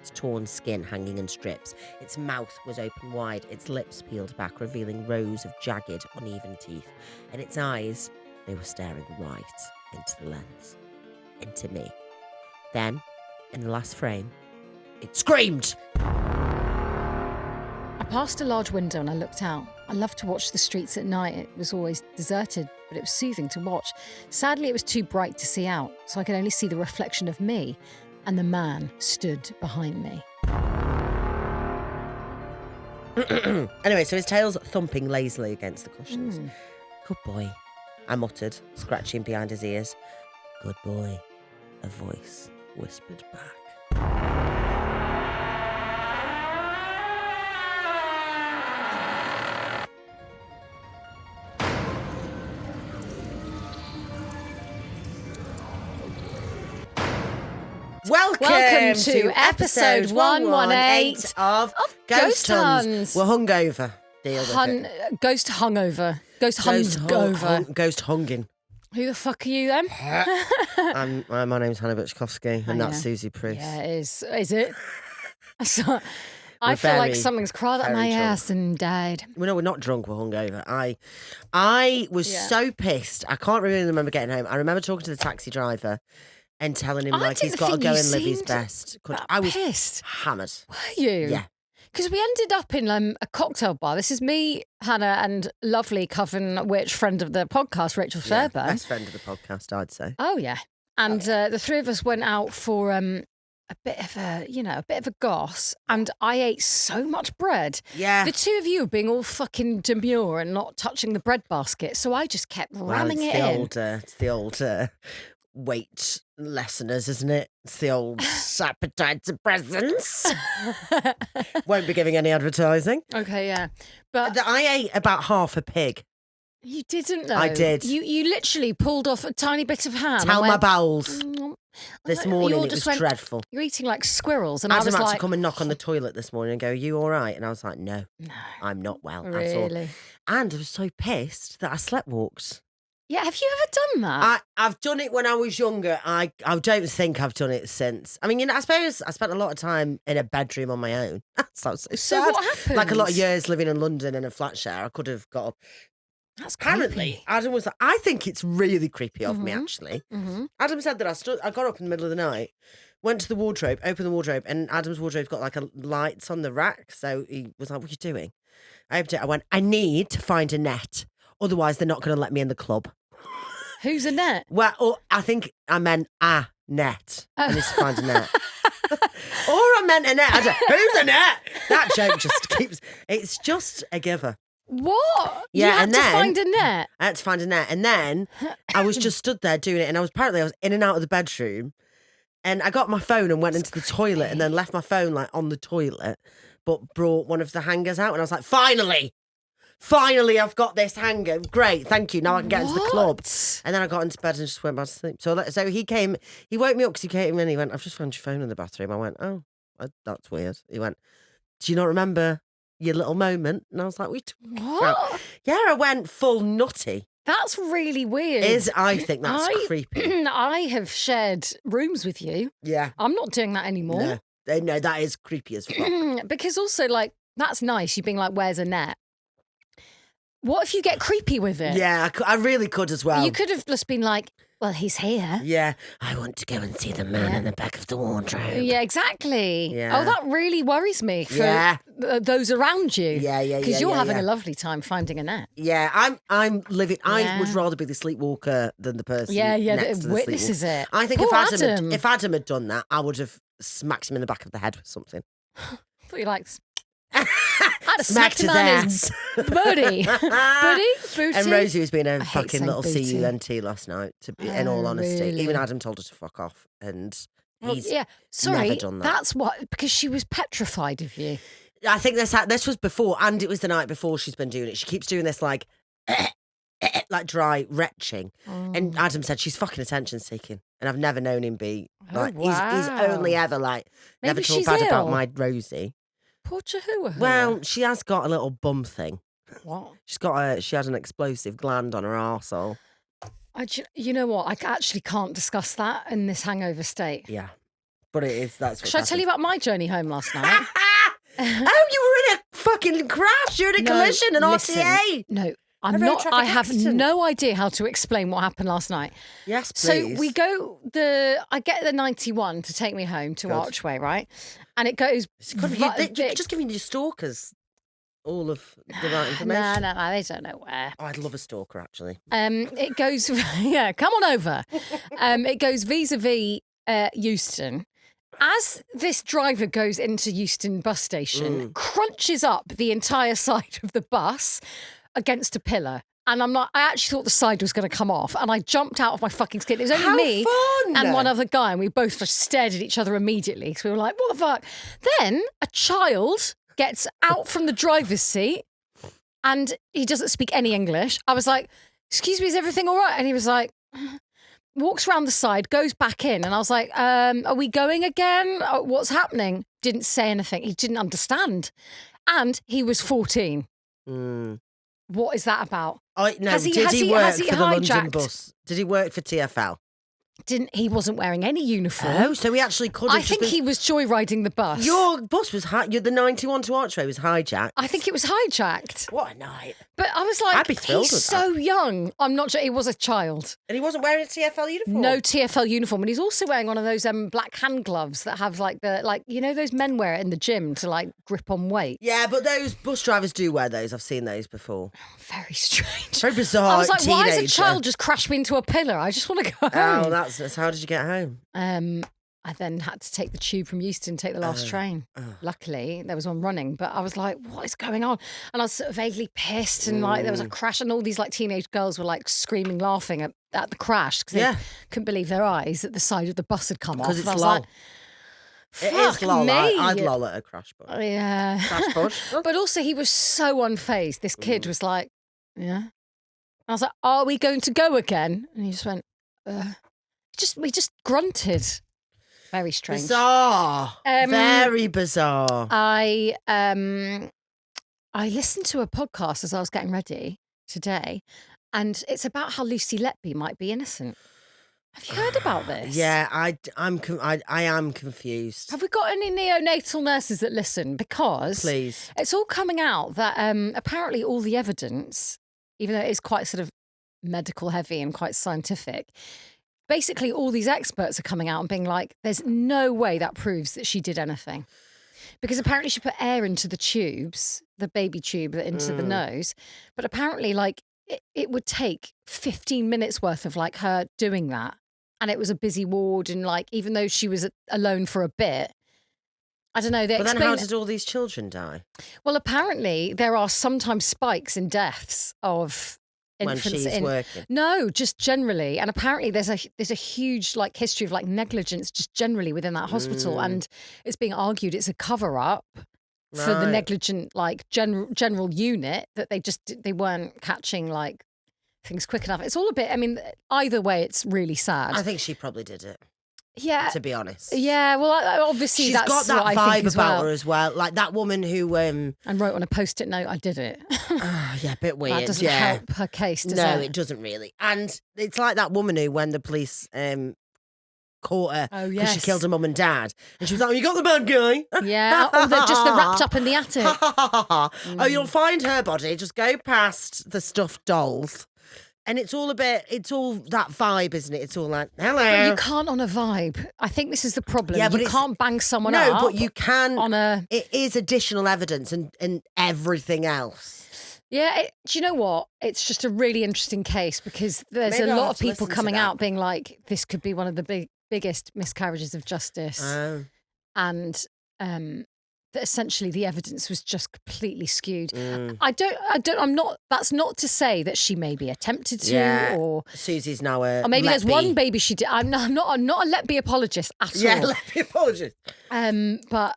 its torn skin hanging in strips. Its mouth was open wide, its lips peeled back, revealing rows of jagged, uneven teeth. And its eyes, they were staring right into the lens. Into me. Then, in the last frame, it screamed! I passed a large window and I looked out. I loved to watch the streets at night. It was always deserted, but it was soothing to watch. Sadly, it was too bright to see out, so I could only see the reflection of me, and the man stood behind me. Anyway, so his tail's thumping lazily against the cushions. Good boy, I muttered, scratching behind his ears. Good boy, a voice whispered back. Welcome to episode 118 of Ghost Huns. We're hungover. Deal with it. Ghost hungover. Ghost hungover. Ghost hunging. Who the fuck are you then? My name's Hannah Butchkowski, and that's Suzie Priest. Yeah, it is. Is it? So, I feel like something's crawled up my ass and died. Well, no, we're not drunk. We're hungover. I was so pissed. I can't really remember getting home. I remember talking to the taxi driver and telling him he's got to go and live his best. I was pissed. Hammered. Were you? Yeah. Because we ended up in a cocktail bar. This is me, Hannah, and lovely coven witch friend of the podcast, Rachel Fairbairn. Best friend of the podcast, I'd say. Oh yeah. And the three of us went out for a bit of a goss, and I ate so much bread. Yeah. The two of you being all fucking demure and not touching the bread basket, so I just kept ramming it in. It's the old weight lesseners, isn't it? It's the old appetite suppressants. Won't be giving any advertising. Okay, yeah. But I ate about half a pig. You didn't, though. I did. You literally pulled off a tiny bit of ham. Tell my bowels. This morning it was dreadful. You're eating like squirrels. And Adam I was had like, to come and knock on the toilet this morning and go, "Are you all right?" And I was like, no, I'm not well at all. Really? And I was so pissed that I sleepwalked. Yeah, have you ever done that? I've done it when I was younger. I don't think I've done it since. I mean, I suppose I spent a lot of time in a bedroom on my own. That sounds so sad. What happened? Like a lot of years living in London in a flat share, I could have got up. That's creepy. Apparently, Adam was like, I think it's really creepy of me, actually. Mm-hmm. Adam said that I got up in the middle of the night, went to the wardrobe, opened the wardrobe, and Adam's wardrobe's got like lights on the rack. So he was like, "What are you doing?" I opened it. I went, "I need to find a net. Otherwise, they're not going to let me in the club." Who's a net? Well, I think I meant a net. I need to find a net. Or I meant a net. I said, "Who's a net?" That joke just keeps, it's just a giver. What? Yeah, you had and to then find a net? I had to find a net. And then I was just stood there doing it. And I was in and out of the bedroom. And I got my phone and went into the toilet and then left my phone like on the toilet, but brought one of the hangers out. And I was like, Finally, I've got this hanger. Great, thank you. Now I can get into the club. And then I got into bed and just went back to sleep. So he woke me up because he came in and he went, "I've just found your phone in the bathroom." I went, "Oh, that's weird." He went, "Do you not remember your little moment?" And I was like, What? Yeah, I went full nutty. That's really weird. I think that's creepy. I have shared rooms with you. Yeah. I'm not doing that anymore. No, that is creepy as fuck. Because also, like, that's nice. You being like, "Where's a net?" What if you get creepy with it? Yeah, I really could as well. You could have just been like, "Well, he's here." Yeah, I want to go and see the man in the back of the wardrobe. Yeah, exactly. Yeah. Oh, that really worries me for those around you. Yeah. Because you're having a lovely time finding a net. Yeah, I'm living. I would rather be the sleepwalker than the person. Next to the witnesses it. I think if Adam had done that, I would have smacked him in the back of the head with something. I thought you liked. I'd have smacked him on his booty. Booty? And Rosie was being a fucking little CUNT last night, in all honesty. Really? Even Adam told her to fuck off. And he's Sorry, never done that. That's what, because she was petrified of you. I think this was before, and it was the night before she's been doing it. She keeps doing this like dry retching. And Adam said she's fucking attention seeking. And I've never known him be like, he's only ever like, never talked bad about my Rosie. Poor Chihuahua. Well, she has got a little bum thing. What? She had an explosive gland on her arsehole. You know what? I actually can't discuss that in this hangover state. Yeah. But it is. That's what. Shall I tell you about my journey home last night? Oh, you were in a fucking crash. You're in a collision, an RTA. No, I'm A road not. traffic I have accident. no idea how to explain what happened last night. Yes, please. So we go I get the 91 to take me home to Archway, right? And it goes. You're just giving your stalkers all of the right information. No, they don't know where. Oh, I'd love a stalker, actually. It goes. Yeah, come on over. It goes vis-a-vis Euston. As this driver goes into Euston bus station, crunches up the entire side of the bus against a pillar. And I'm like, I actually thought the side was going to come off. And I jumped out of my fucking skin. It was only How me fun! and one other guy. And we both just stared at each other immediately. Because we were like, what the fuck? Then a child gets out from the driver's seat and he doesn't speak any English. I was like, excuse me, is everything all right? And he was like... walks around the side, goes back in, and I was like, are we going again? What's happening? Didn't say anything. He didn't understand. And he was 14. What is that about? Did he work for the London bus? Did he work for TfL? He wasn't wearing any uniform. Oh, so he actually could have I think he was joyriding the bus. Your bus was the 91 to Archway was hijacked. I think it was hijacked. What a night. But I was like, I'd be thrilled he's with so young. I'm not sure. He was a child. And he wasn't wearing a TfL uniform? No TfL uniform. And he's also wearing one of those black hand gloves that have those men wear it in the gym to like grip on weight. Yeah, but those bus drivers do wear those. I've seen those before. Very strange. Very bizarre. I was like, teenager. why has a child just crashed me into a pillar? I just want to go home. Oh, that's how did you get home? I then had to take the tube from Euston, take the last train. Luckily, there was one running, but I was like, what is going on? And I was sort of vaguely pissed and like there was a crash and all these like teenage girls were like screaming, laughing at the crash because they couldn't believe their eyes that the side of the bus had come off. Because it's I was lol. like, It is lol. me. I'd lol at a crash bus. Yeah. Crash bus. But also he was so unfazed. This kid was like, yeah. I was like, are we going to go again? And he just went, we just grunted. Very strange. Bizarre. Very bizarre. I listened to a podcast as I was getting ready today, and it's about how Lucy Letby might be innocent. Have you heard about this? Yeah, I am confused. Have we got any neonatal nurses that listen? Because Please. It's all coming out that apparently all the evidence, even though it is quite sort of medical heavy and quite scientific, basically all these experts are coming out and being like, there's no way that proves that she did anything. Because apparently she put air into the tubes, the baby tube into the nose. But apparently like it would take 15 minutes worth of like her doing that. And it was a busy ward and like, even though she was alone for a bit, I don't know. But then how did all these children die? Well, apparently there are sometimes spikes in deaths of infants when she's working. No, just generally. And apparently there's a huge like history of like negligence just generally within that hospital. And it's being argued it's a cover up for the negligent like general unit that they weren't catching like things quick enough. It's all a bit, I mean, either way, it's really sad. I think she probably did it. Yeah. To be honest. Yeah, well, obviously she's that's got that what I vibe think as about well. her as well. Like that woman who... and wrote on a Post-it note, I did it. Yeah, a bit weird. That doesn't help her case, does it? No, it doesn't really. And it's like that woman who, when the police caught her because she killed her mum and dad, and she was like, "Oh, you got the bad guy." Yeah, or they're wrapped up in the attic. Oh, you'll find her body. Just go past the stuffed dolls. And it's all that vibe, isn't it? It's all like, hello. But you can't on a vibe. I think this is the problem. Yeah, but you can't bang someone up. No, but you can. It is additional evidence and everything else. Yeah, do you know what? It's just a really interesting case because there's a lot of people coming out being like, this could be one of the biggest miscarriages of justice. And that essentially the evidence was just completely skewed. That's not to say that she maybe attempted to or Susie's now a or maybe Letby. there's one baby she did. I'm not a Letby apologist at all. Yeah, Letby apologist. But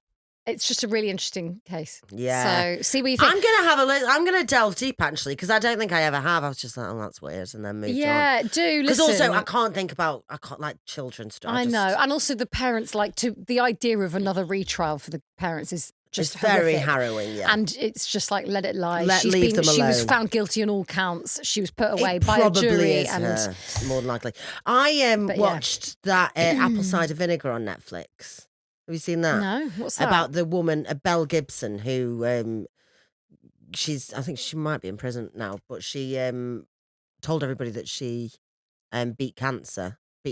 it's just a really interesting case. Yeah. So see what you think. I'm gonna delve deep actually because I don't think I ever have. I was just like, oh, that's weird, and then moved on. Yeah, do because listen. also I can't like children stuff. I know, and also the parents the idea of another retrial for the parents is just very horrific. harrowing. Yeah, and it's just like let it lie. Leave them alone. She was found guilty on all counts. She was put away by a jury, is and her, more than likely. I watched that apple cider vinegar on Netflix. Have you seen that? No, what's that? About the woman, Belle Gibson, who I think she might be in prison now, but she told everybody that she beat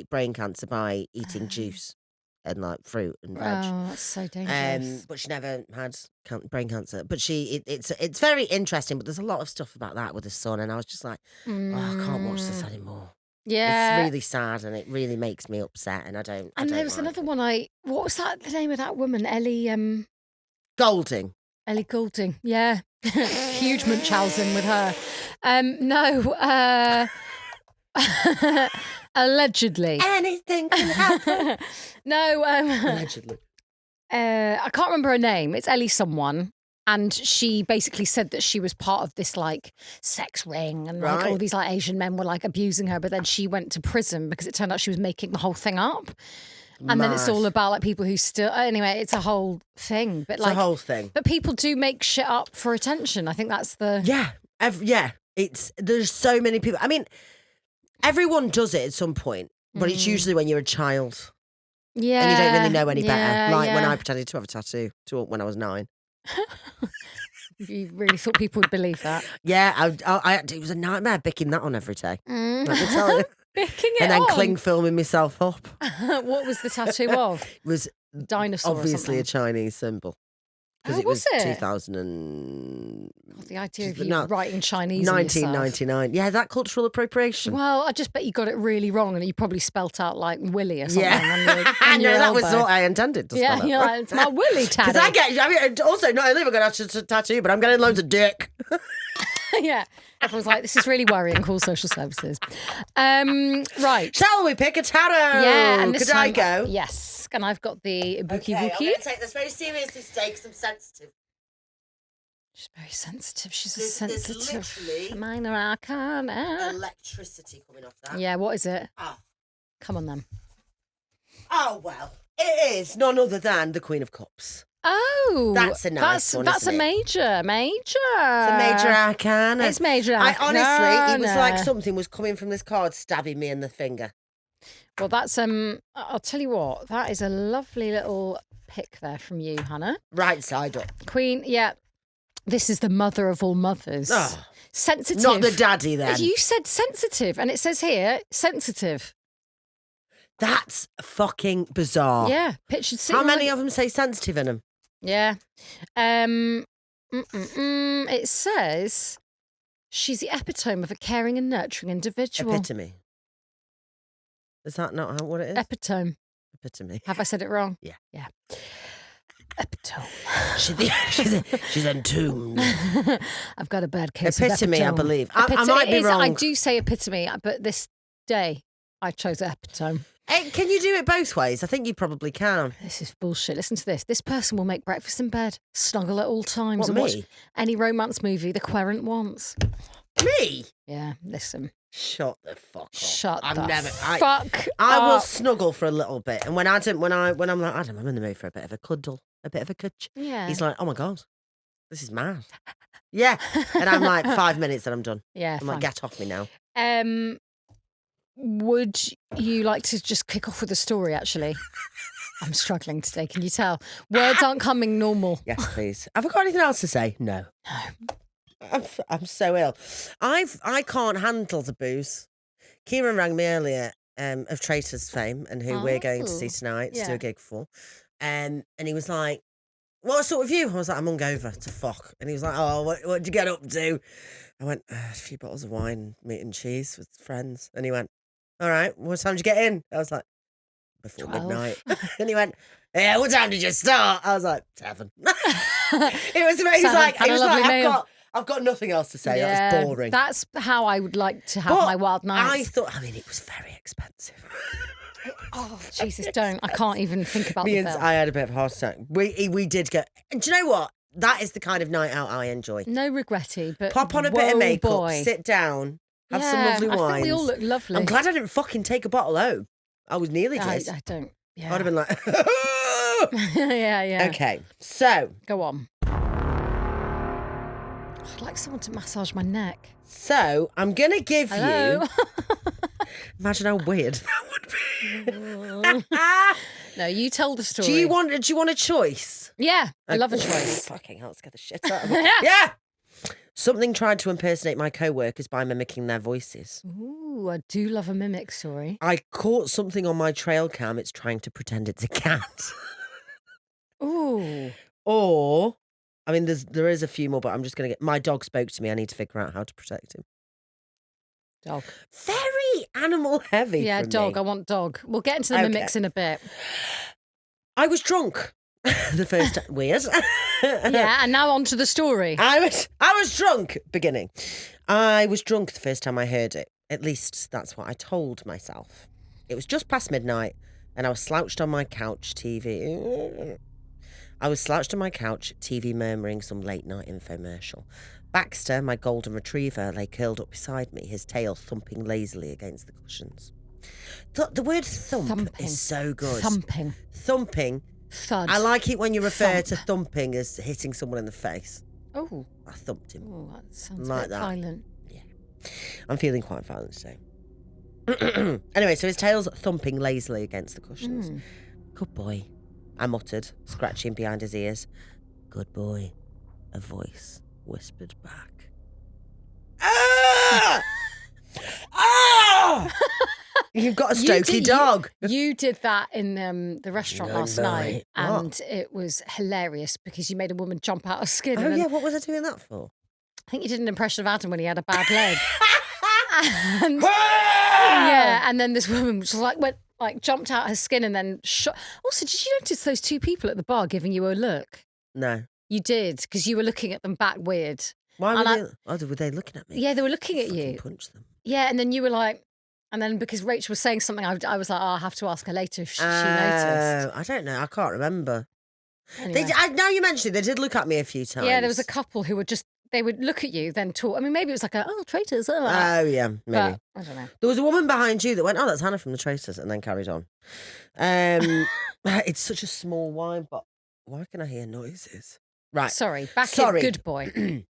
brain cancer by eating juice and like fruit and veg. Oh, that's so dangerous. But she never had brain cancer. But it's very interesting. But there's a lot of stuff about that with her son, and I was just like, oh, I can't watch this anymore. Yeah, it's really sad, and it really makes me upset. And I don't. And there was another one. What was that? The name of that woman, Ellie? Golding. Ellie Goulding. Yeah, huge Munchausen with her. No. Allegedly. Anything can happen. No. Allegedly. I can't remember her name. It's Ellie someone. And she basically said that she was part of this like sex ring and like all these like Asian men were like abusing her. But then she went to prison because it turned out she was making the whole thing up. And then it's all about like people who still, anyway, it's a whole thing. But it's a whole thing. But people do make shit up for attention. I think that's the. Yeah. There's so many people. I mean, everyone does it at some point, but it's usually when you're a child. Yeah. And you don't really know any better. Like when I pretended to have a tattoo when I was 9. You really thought people would believe that? Yeah, it was a nightmare picking that on every day. Let me tell you. Picking it and then on? cling filming myself up. What was the tattoo of? It was dinosaur. Obviously a Chinese symbol. Because it was 2000 and... God, the idea of you writing Chinese 1999. Yeah, that cultural appropriation. Well, I just bet you got it really wrong and you probably spelt out like Willy or something. Yeah. On your that was what I intended to spell you're like, it's my Willy tattoo. Because also, not only have I got a tattoo, but I'm getting loads of dick. Yeah. Everyone's like, this is really worrying. Call social services. Right. Shall we pick a tarot? Yeah. And Could I go? Yes. And I've got the Bookie I'm Wookie. going to take this very seriously today because I'm sensitive. She's very sensitive. She's There's sensitive. literally Minor arcana. electricity coming off that. Yeah, what is it? Oh. Come on then. Oh, well, it is none other than the Queen of Cups. Oh, that's a nice one. That's a major. It's a major arcana. It's major arcana. Honestly, it was like something was coming from this card, stabbing me in the finger. Well, that's I'll tell you what. That is a lovely little pick there from you, Hannah. Right side up. Queen. Yeah. This is the mother of all mothers. Oh, sensitive. Not the daddy then. You said sensitive, and it says here sensitive. That's fucking bizarre. Yeah. Pictured. How many of them say sensitive in them? Yeah. It says she's the epitome of a caring and nurturing individual. Epitome. Is that not what it is? Epitome. Epitome. Have I said it wrong? Yeah. Yeah. Epitome. She's entombed. I've got a bad case epitome, of epitome. I believe. I might be wrong. I do say epitome, but this day I chose epitome. Hey, can you do it both ways? I think you probably can. This is bullshit. Listen to this. This person will make breakfast in bed, snuggle at all times, and me? watch any romance movie the querent wants. Me? Yeah, listen. Shut the fuck up. Shut I'm the never, fuck I will up. Snuggle for a little bit. And when I'm like, Adam, I'm in the mood for a bit of a cuddle, a bit of a cutch. Yeah. He's like, oh my God, this is mad. Yeah. And I'm like, 5 minutes and I'm done. Yeah. I'm like, get off me now. Would you like to just kick off with a story, actually? I'm struggling today, can you tell? Words aren't coming normal. Yes, please. Have I got anything else to say? No. I'm so ill. I can't handle the booze. Kieran rang me earlier of Traitors fame and who we're going to see tonight to do a gig for. And he was like, what sort of you? I was like, I'm hungover to fuck. And he was like, oh, what'd you get up to? I went, a few bottles of wine, meat and cheese with friends. And he went, all right, what time did you get in? I was like, before 12. midnight. And he went, yeah, what time did you start? I was like, 7. I've got nothing else to say. Yeah, that was boring. That's how I would like to have my wild nights. I mean, it was very expensive. Oh, Jesus, don't. I can't even think about the bill. I had a bit of a heart attack. We did get... And do you know what? That is the kind of night out I enjoy. No regretty, but pop on a bit of makeup, boy. sit down, have some lovely wines. I think we all look lovely. I'm glad I didn't fucking take a bottle home. I was nearly did. I don't. Yeah. I'd have been like... yeah. Okay, so... Go on. I'd like someone to massage my neck. So, I'm going to give Hello? you... Imagine how weird that would No, you told the story. Do you want a choice? Yeah, I love a choice. Fucking hell, scare the shit out of me. Yeah. Something tried to impersonate my co-workers by mimicking their voices. Ooh, I do love a mimic story. I caught something on my trail cam. It's trying to pretend it's a cat. Ooh. Or, I mean, there is a few more, but I'm just going to get... My dog spoke to me. I need to figure out how to protect him. Dog. Very animal heavy. Yeah, from dog. me. I want dog. We'll get into the mimics in a bit. I was drunk the first time. Weird. Yeah, and now on to the story. I was drunk. Beginning. I was drunk the first time I heard it. At least that's what I told myself. It was just past midnight, and I was slouched on my couch, TV murmuring some late night infomercial. Baxter, my golden retriever, lay curled up beside me, his tail thumping lazily against the cushions. The word thumping is so good. Thumping. Thud. I like it when you refer to thumping as hitting someone in the face. Oh. I thumped him. Oh, that sounds like a bit that. violent. Yeah. I'm feeling quite violent today. Anyway, so his tail's thumping lazily against the cushions. Good boy, I muttered, scratching behind his ears. Good boy, a voice whispered back. Ah! Ah! You've got a Stokey dog. You did that in the restaurant last night, What? and it was hilarious because you made a woman jump out of skin. Oh, and then, yeah, what was I doing that for? I think you did an impression of Adam when he had a bad leg. And, yeah, and then this woman just jumped out her skin and then shot. Also, did you notice those two people at the bar giving you a look? No. You did, because you were looking at them back weird. Why were they looking at me? Yeah, they were looking at you. Punch them. Yeah, and then you were like, and then because Rachel was saying something, I was like, oh, I'll have to ask her later if she noticed. I don't know. I can't remember. Anyway. Now you mentioned it, they did look at me a few times. Yeah, there was a couple who they would look at you, then talk. I mean, maybe it was like traitors. Oh, yeah, maybe. But, I don't know. There was a woman behind you that went, oh, that's Hannah from the Traitors, and then carried on. It's such a small wine, but why can I hear noises? Right. Sorry, in good boy.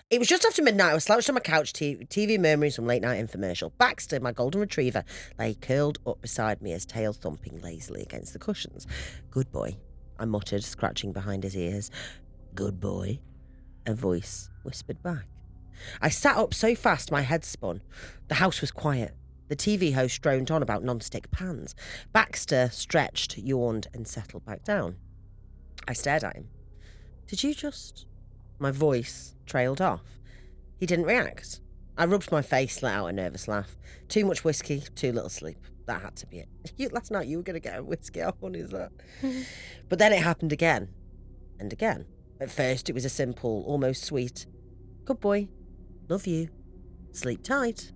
It was just after midnight. I was slouched on my couch, TV murmuring some late night infomercial. Baxter, my golden retriever, lay curled up beside me, his tail thumping lazily against the cushions. Good boy, I muttered, scratching behind his ears. Good boy, a voice whispered back. I sat up so fast my head spun. The house was quiet. The TV host droned on about non-stick pans. Baxter stretched, yawned, and settled back down. I stared at him. Did you just... My voice trailed off. He didn't react. I rubbed my face, let out a nervous laugh. Too much whiskey, too little sleep. That had to be it. Last night you were going to get a whiskey. How funny is that? But then it happened again and again. At first it was a simple, almost sweet, good boy, love you, sleep tight.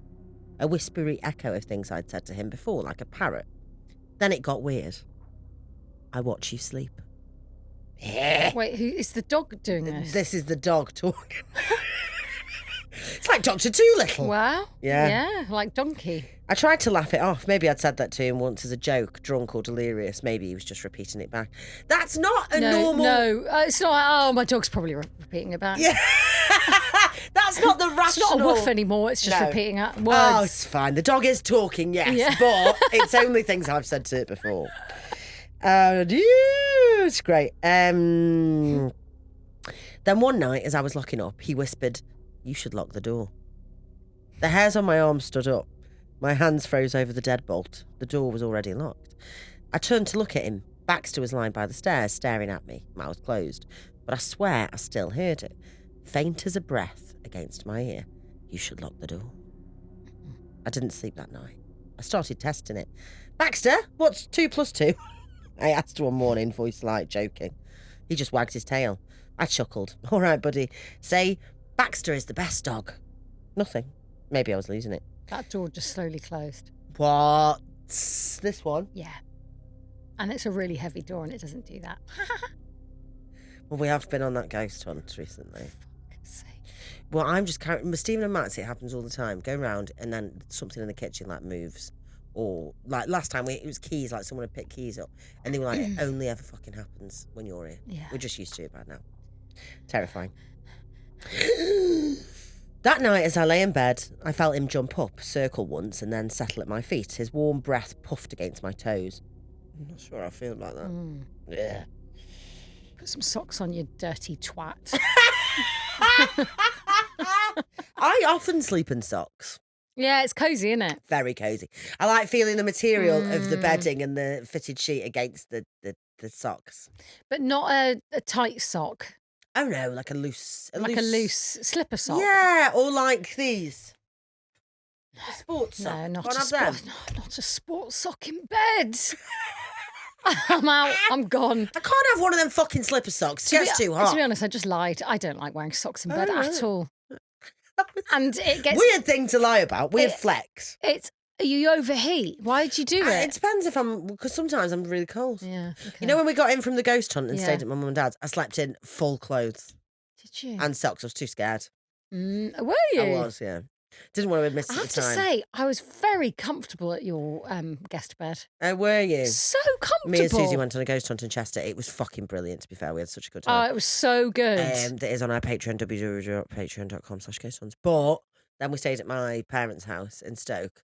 A whispery echo of things I'd said to him before, like a parrot. Then it got weird. I watch you sleep. Wait, who is the dog doing this? This is the dog talking. It's like Dr. Dolittle. Wow. Yeah, like donkey. I tried to laugh it off. Maybe I'd said that to him once as a joke, drunk or delirious. Maybe he was just repeating it back. That's not a normal... No, it's not like, my dog's probably repeating it back. Yeah. That's not the rational... It's not a woof anymore, it's just repeating words. Oh, it's fine. The dog is talking, yes, but it's only things I've said to it before. It's great. Then one night, as I was locking up, he whispered, "You should lock the door." The hairs on my arm stood up. My hands froze over the deadbolt. The door was already locked. I turned to look at him. Baxter was lying by the stairs, staring at me, mouth closed. But I swear I still heard it, faint as a breath against my ear. "You should lock the door." I didn't sleep that night. I started testing it. "Baxter, what's 2 + 2? I asked one morning, voice light, joking. He just wagged his tail. I chuckled. "All right, buddy. Say, Baxter is the best dog." Nothing. Maybe I was losing it. That door just slowly closed. What? This one? Yeah. And it's a really heavy door and it doesn't do that. Well, we have been on that ghost hunt recently. For fuck's sake. Well, I'm just carrying... With Stephen and Matt, it happens all the time. Go round and then something in the kitchen, moves. Or, last time, it was keys, someone had picked keys up. And they were like, it only ever fucking happens when you're here. Yeah. We're just used to it by now. Terrifying. That night, as I lay in bed, I felt him jump up, circle once, and then settle at my feet. His warm breath puffed against my toes. I'm not sure how I feel about that. Yeah. Put some socks on, you dirty twat. I often sleep in socks. Yeah, it's cosy, isn't it? Very cosy. I like feeling the material of the bedding and the fitted sheet against the socks. But not a tight sock. Oh no, like a loose slipper sock. Yeah, or like these. A sports sock. No, not a sports sock in bed. I'm out. I'm gone. I can't have one of them fucking slipper socks. It gets too hot. To be honest, I just lied. I don't like wearing socks in bed at all. And it gets weird thing to lie about. Weird flex. You overheat. Why did you do it? It depends because sometimes I'm really cold. Yeah. Okay. You know when we got in from the ghost hunt and stayed at my mum and dad's, I slept in full clothes. Did you? And socks. I was too scared. Were you? I was, yeah. Didn't want to miss it. I have to say, I was very comfortable at your guest bed. Oh, were you? So comfortable. Me and Suzie went on a ghost hunt in Chester. It was fucking brilliant, to be fair. We had such a good time. Oh, it was so good. That is on our Patreon, www.patreon.com/ghost hunts. But then we stayed at my parents' house in Stoke,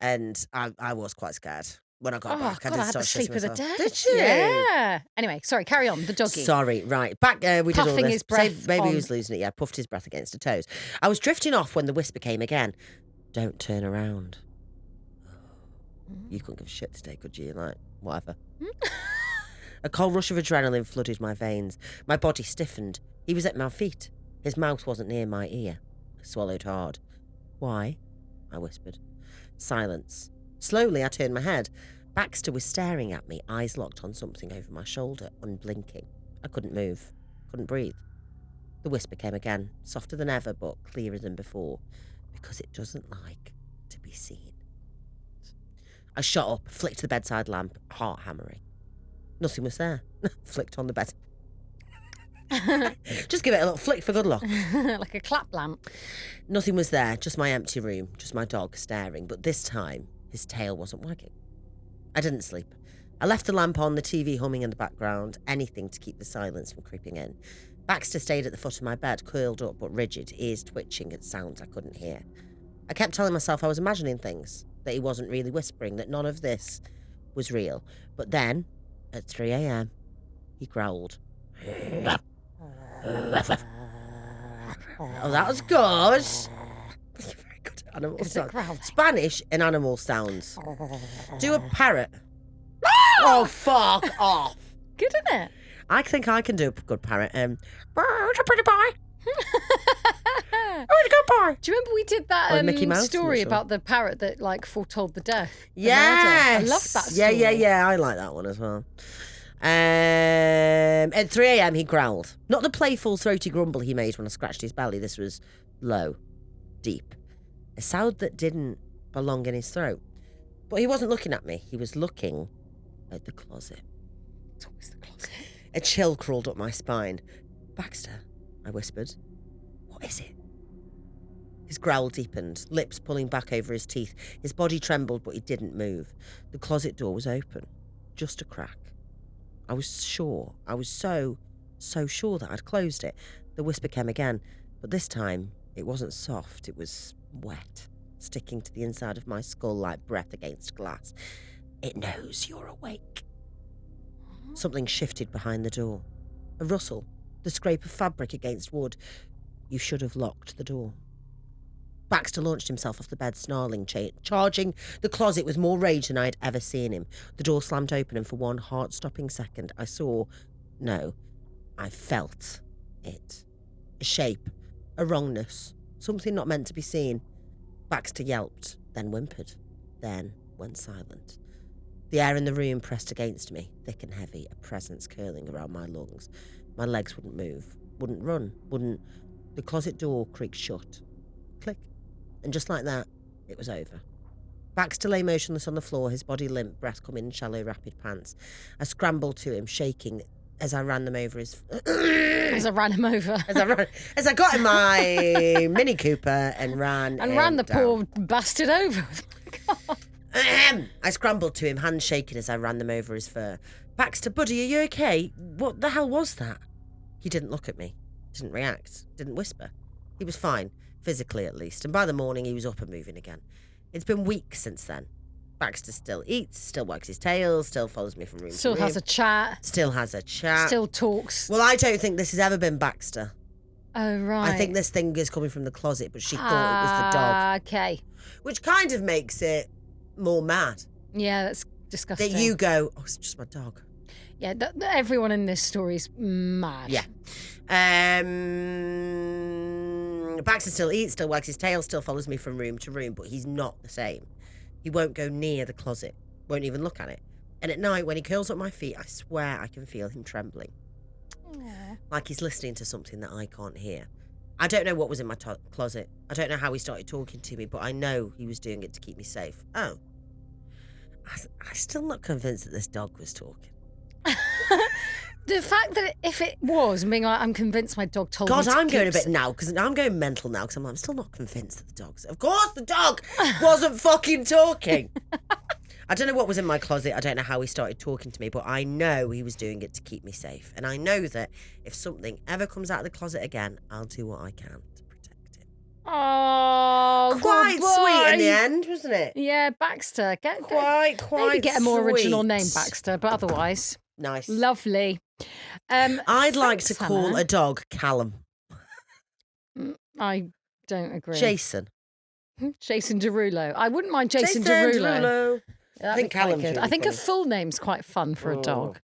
and I was quite scared. When I got back, God, I did I had start to sleep shitting with a myself. dad. Did you? Yeah. Anyway, sorry, carry on. The doggy. Sorry, right. Back, we did all Puffing this. his breath Maybe on. he was losing it, yeah. Puffed his breath against the toes. I was drifting off when the whisper came again. Don't turn around. You couldn't give a shit today, could you? Like, whatever. A cold rush of adrenaline flooded my veins. My body stiffened. He was at my feet. His mouth wasn't near my ear. I swallowed hard. Why? I whispered. Silence. Slowly, I turned my head. Baxter was staring at me, eyes locked on something over my shoulder, unblinking. I couldn't move. Couldn't breathe. The whisper came again, softer than ever, but clearer than before. Because it doesn't like to be seen. I shot up, flicked the bedside lamp, heart hammering. Nothing was there. Flicked on the bed. Just give it a little flick for good luck. Like a clap lamp. Nothing was there, just my empty room, just my dog staring, but this time his tail wasn't wagging. I didn't sleep. I left the lamp on, the TV humming in the background, anything to keep the silence from creeping in. Baxter stayed at the foot of my bed, curled up but rigid, ears twitching at sounds I couldn't hear. I kept telling myself I was imagining things, that he wasn't really whispering, that none of this was real. But then, at 3 a.m, he growled. Oh, that was good. You're very good at animal sounds. Spanish and animal sounds. Do a parrot. Oh, fuck off. Good, isn't it? I think I can do a good parrot. It's a pretty boy. Oh, it's a good boy. Do you remember we did that Mickey Mouse, story about the parrot that like foretold the death? Yes. I loved that story. Yeah. I like that one as well. At 3 a.m, he growled. Not the playful, throaty grumble he made when I scratched his belly. This was low, deep. A sound that didn't belong in his throat. But he wasn't looking at me. He was looking at the closet. It's always the closet. A chill crawled up my spine. Baxter, I whispered. What is it? His growl deepened, lips pulling back over his teeth. His body trembled, but he didn't move. The closet door was open. Just a crack. I was sure. I was so sure that I'd closed it. The whisper came again, but this time it wasn't soft. It was wet, sticking to the inside of my skull like breath against glass. It knows you're awake. Something shifted behind the door. A rustle, the scrape of fabric against wood. You should have locked the door. Baxter launched himself off the bed, snarling, charging the closet with more rage than I had ever seen him. The door slammed open, and for one heart-stopping second, I felt it. A shape, a wrongness, something not meant to be seen. Baxter yelped, then whimpered, then went silent. The air in the room pressed against me, thick and heavy, a presence curling around my lungs. My legs wouldn't move, wouldn't run, wouldn't... The closet door creaked shut. Click. And just like that, it was over. Baxter lay motionless on the floor, his body limp, breath coming in shallow, rapid pants. I scrambled to him, shaking as I ran them over his... As I ran him over. As I got in my Mini Cooper and ran the down. poor bastard over. Oh my God. I scrambled to him, hands shaking as I ran them over his fur. Baxter, buddy, are you okay? What the hell was that? He didn't look at me, didn't react, didn't whisper. He was fine. physically at least. And by the morning, he was up and moving again. It's been weeks since then. Baxter still eats, still wags his tail, still follows me from room Still to room. has a chat. Still has a chat. Still talks. Well, I don't think this has ever been Baxter. Oh, right. I think this thing is coming from the closet, but she thought it was the dog. Okay. Which kind of makes it more mad. Yeah, that's disgusting. That you go, oh, it's just my dog. Yeah, everyone in this story is mad. Yeah. Baxter still eats, still wags his tail, still follows me from room to room, but he's not the same. He won't go near the closet, won't even look at it. And at night, when he curls up my feet, I swear I can feel him trembling. Aww. Like he's listening to something that I can't hear. I don't know what was in my closet. I don't know how he started talking to me, but I know he was doing it to keep me safe. Oh. I'm still not convinced that this dog was talking. The fact that if it was, being like, I'm convinced my dog told me God, to I'm going a keep bit now, because I'm going mental now, because I'm still not convinced that the dog's... Of course the dog wasn't fucking talking. I don't know what was in my closet. I don't know how he started talking to me, but I know he was doing it to keep me safe. And I know that if something ever comes out of the closet again, I'll do what I can to protect it. Oh, Quite good sweet in boy. the end, wasn't it? Yeah, Baxter. Quite maybe get a more original sweet. name, Baxter, but otherwise, Nice. lovely. I'd like to thanks, call Hannah. a dog Callum. I don't agree. Jason. Jason Derulo. I wouldn't mind Jason Derulo. I think Callum's good. really I think a funny. full name's quite fun for a dog.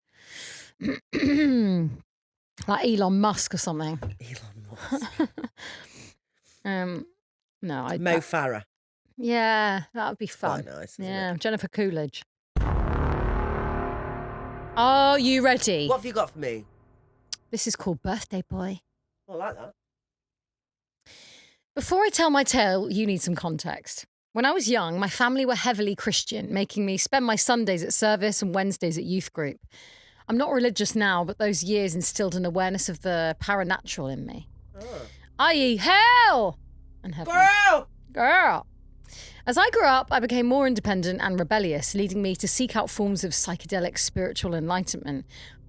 Like Elon Musk or something. Elon Musk. No, I Mo Farah. Yeah, that would be fun. Quite nice, isn't Yeah, it? Jennifer Coolidge. Are you ready? What have you got for me? This is called Birthday Boy. I like that. Before I tell my tale, you need some context. When I was young, my family were heavily Christian, making me spend my Sundays at service and Wednesdays at youth group. I'm not religious now, but those years instilled an awareness of the paranatural in me. Oh. I.e. hell and heaven. Girl. As I grew up, I became more independent and rebellious, leading me to seek out forms of psychedelic spiritual enlightenment.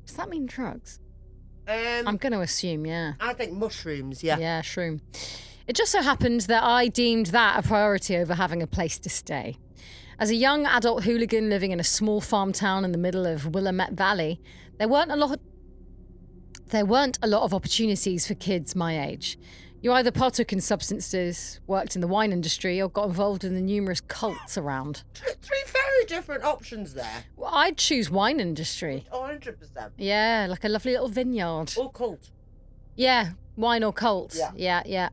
Does that mean drugs? I'm going to assume, yeah. I think mushrooms, yeah. Yeah, shroom. It just so happened that I deemed that a priority over having a place to stay. As a young adult hooligan living in a small farm town in the middle of Willamette Valley, there weren't a lot of opportunities for kids my age. You either partook in substances, worked in the wine industry, or got involved in the numerous cults around. Three very different options there. Well, I'd choose wine industry. 100%. Yeah, like a lovely little vineyard. Or cult. Yeah, wine or cult. Yeah. Yeah.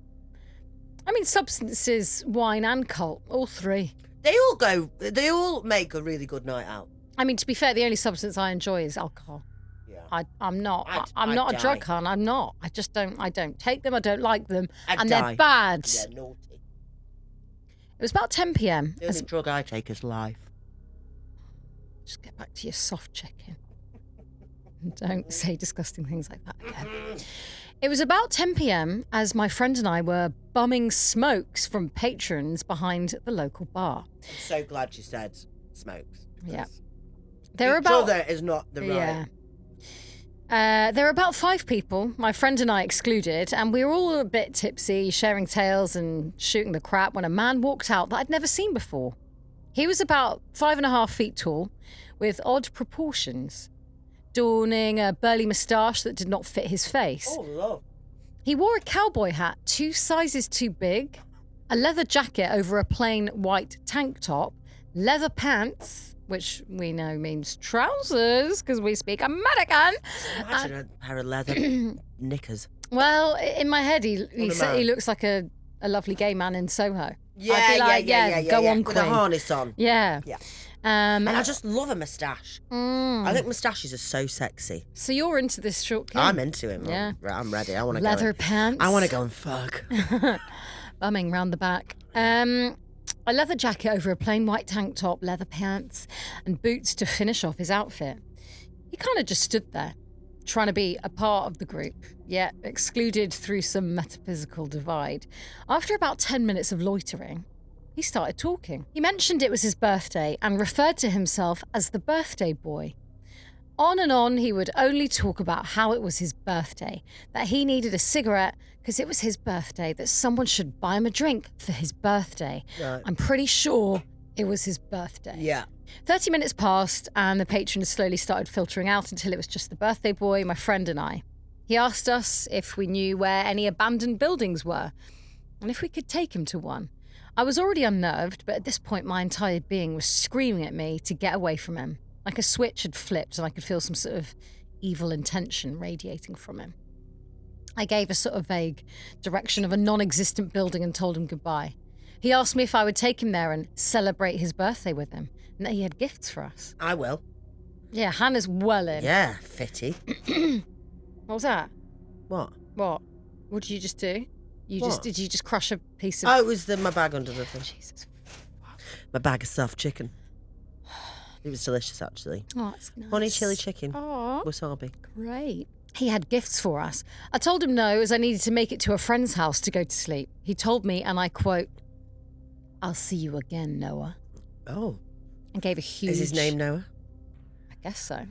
I mean, substances, wine and cult, all three. They all make a really good night out. I mean, to be fair, the only substance I enjoy is alcohol. Yeah. I'm not I'd a drug die. hun. I'm not. I just don't. I don't take them. I don't like them, I'd and die. they're bad. Yeah, naughty. It was about 10 p.m. The only drug I take is life. Just get back to your soft check-in. Don't say disgusting things like that again. It was about 10 p.m. as my friend and I were bumming smokes from patrons behind the local bar. I'm so glad you said smokes. Yeah. Each other is not the right. Yeah. There were about 5 people, my friend and I excluded, and we were all a bit tipsy, sharing tales and shooting the crap when a man walked out that I'd never seen before. He was about 5.5 feet tall, with odd proportions, donning a burly moustache that did not fit his face. Oh, love. He wore a cowboy hat 2 sizes too big, a leather jacket over a plain white tank top, leather pants, which we know means trousers because we speak American. Imagine a pair of leather knickers. Well, in my head, he looks like a lovely gay man in Soho. Yeah, I'd be like, go on, with a queen. harness on. Yeah. Yeah. And I just love a moustache. I think moustaches are so sexy. So you're into this short king? I'm into him. Yeah. I'm ready. I want to go. Leather pants. I want to go and fuck. Bumming round the back. A leather jacket over a plain white tank top, leather pants, and boots to finish off his outfit. He kind of just stood there, trying to be a part of the group, yet excluded through some metaphysical divide. After about 10 minutes of loitering, he started talking. He mentioned it was his birthday and referred to himself as the birthday boy. On and on, he would only talk about how it was his birthday, that he needed a cigarette because it was his birthday, that someone should buy him a drink for his birthday. Right. I'm pretty sure it was his birthday. Yeah. 30 minutes passed and the patrons slowly started filtering out until it was just the birthday boy, my friend and I. He asked us if we knew where any abandoned buildings were and if we could take him to one. I was already unnerved, but at this point my entire being was screaming at me to get away from him. Like a switch had flipped and I could feel some sort of evil intention radiating from him. I gave a sort of vague direction of a non-existent building and told him goodbye. He asked me if I would take him there and celebrate his birthday with him, and that he had gifts for us. I will. Yeah, Hannah's well in. Yeah, fitty. What was that? What? What did you just do? Did you just crush a piece of... Oh, it was my bag under the thing. Jesus. My bag of stuffed chicken. It was delicious, actually. Oh, that's nice. Honey chili chicken. Oh, Wasabi. great. He had gifts for us. I told him no, as I needed to make it to a friend's house to go to sleep. He told me, and I quote, "I'll see you again, Noah." Oh. And gave a huge... Is his name Noah? I guess so.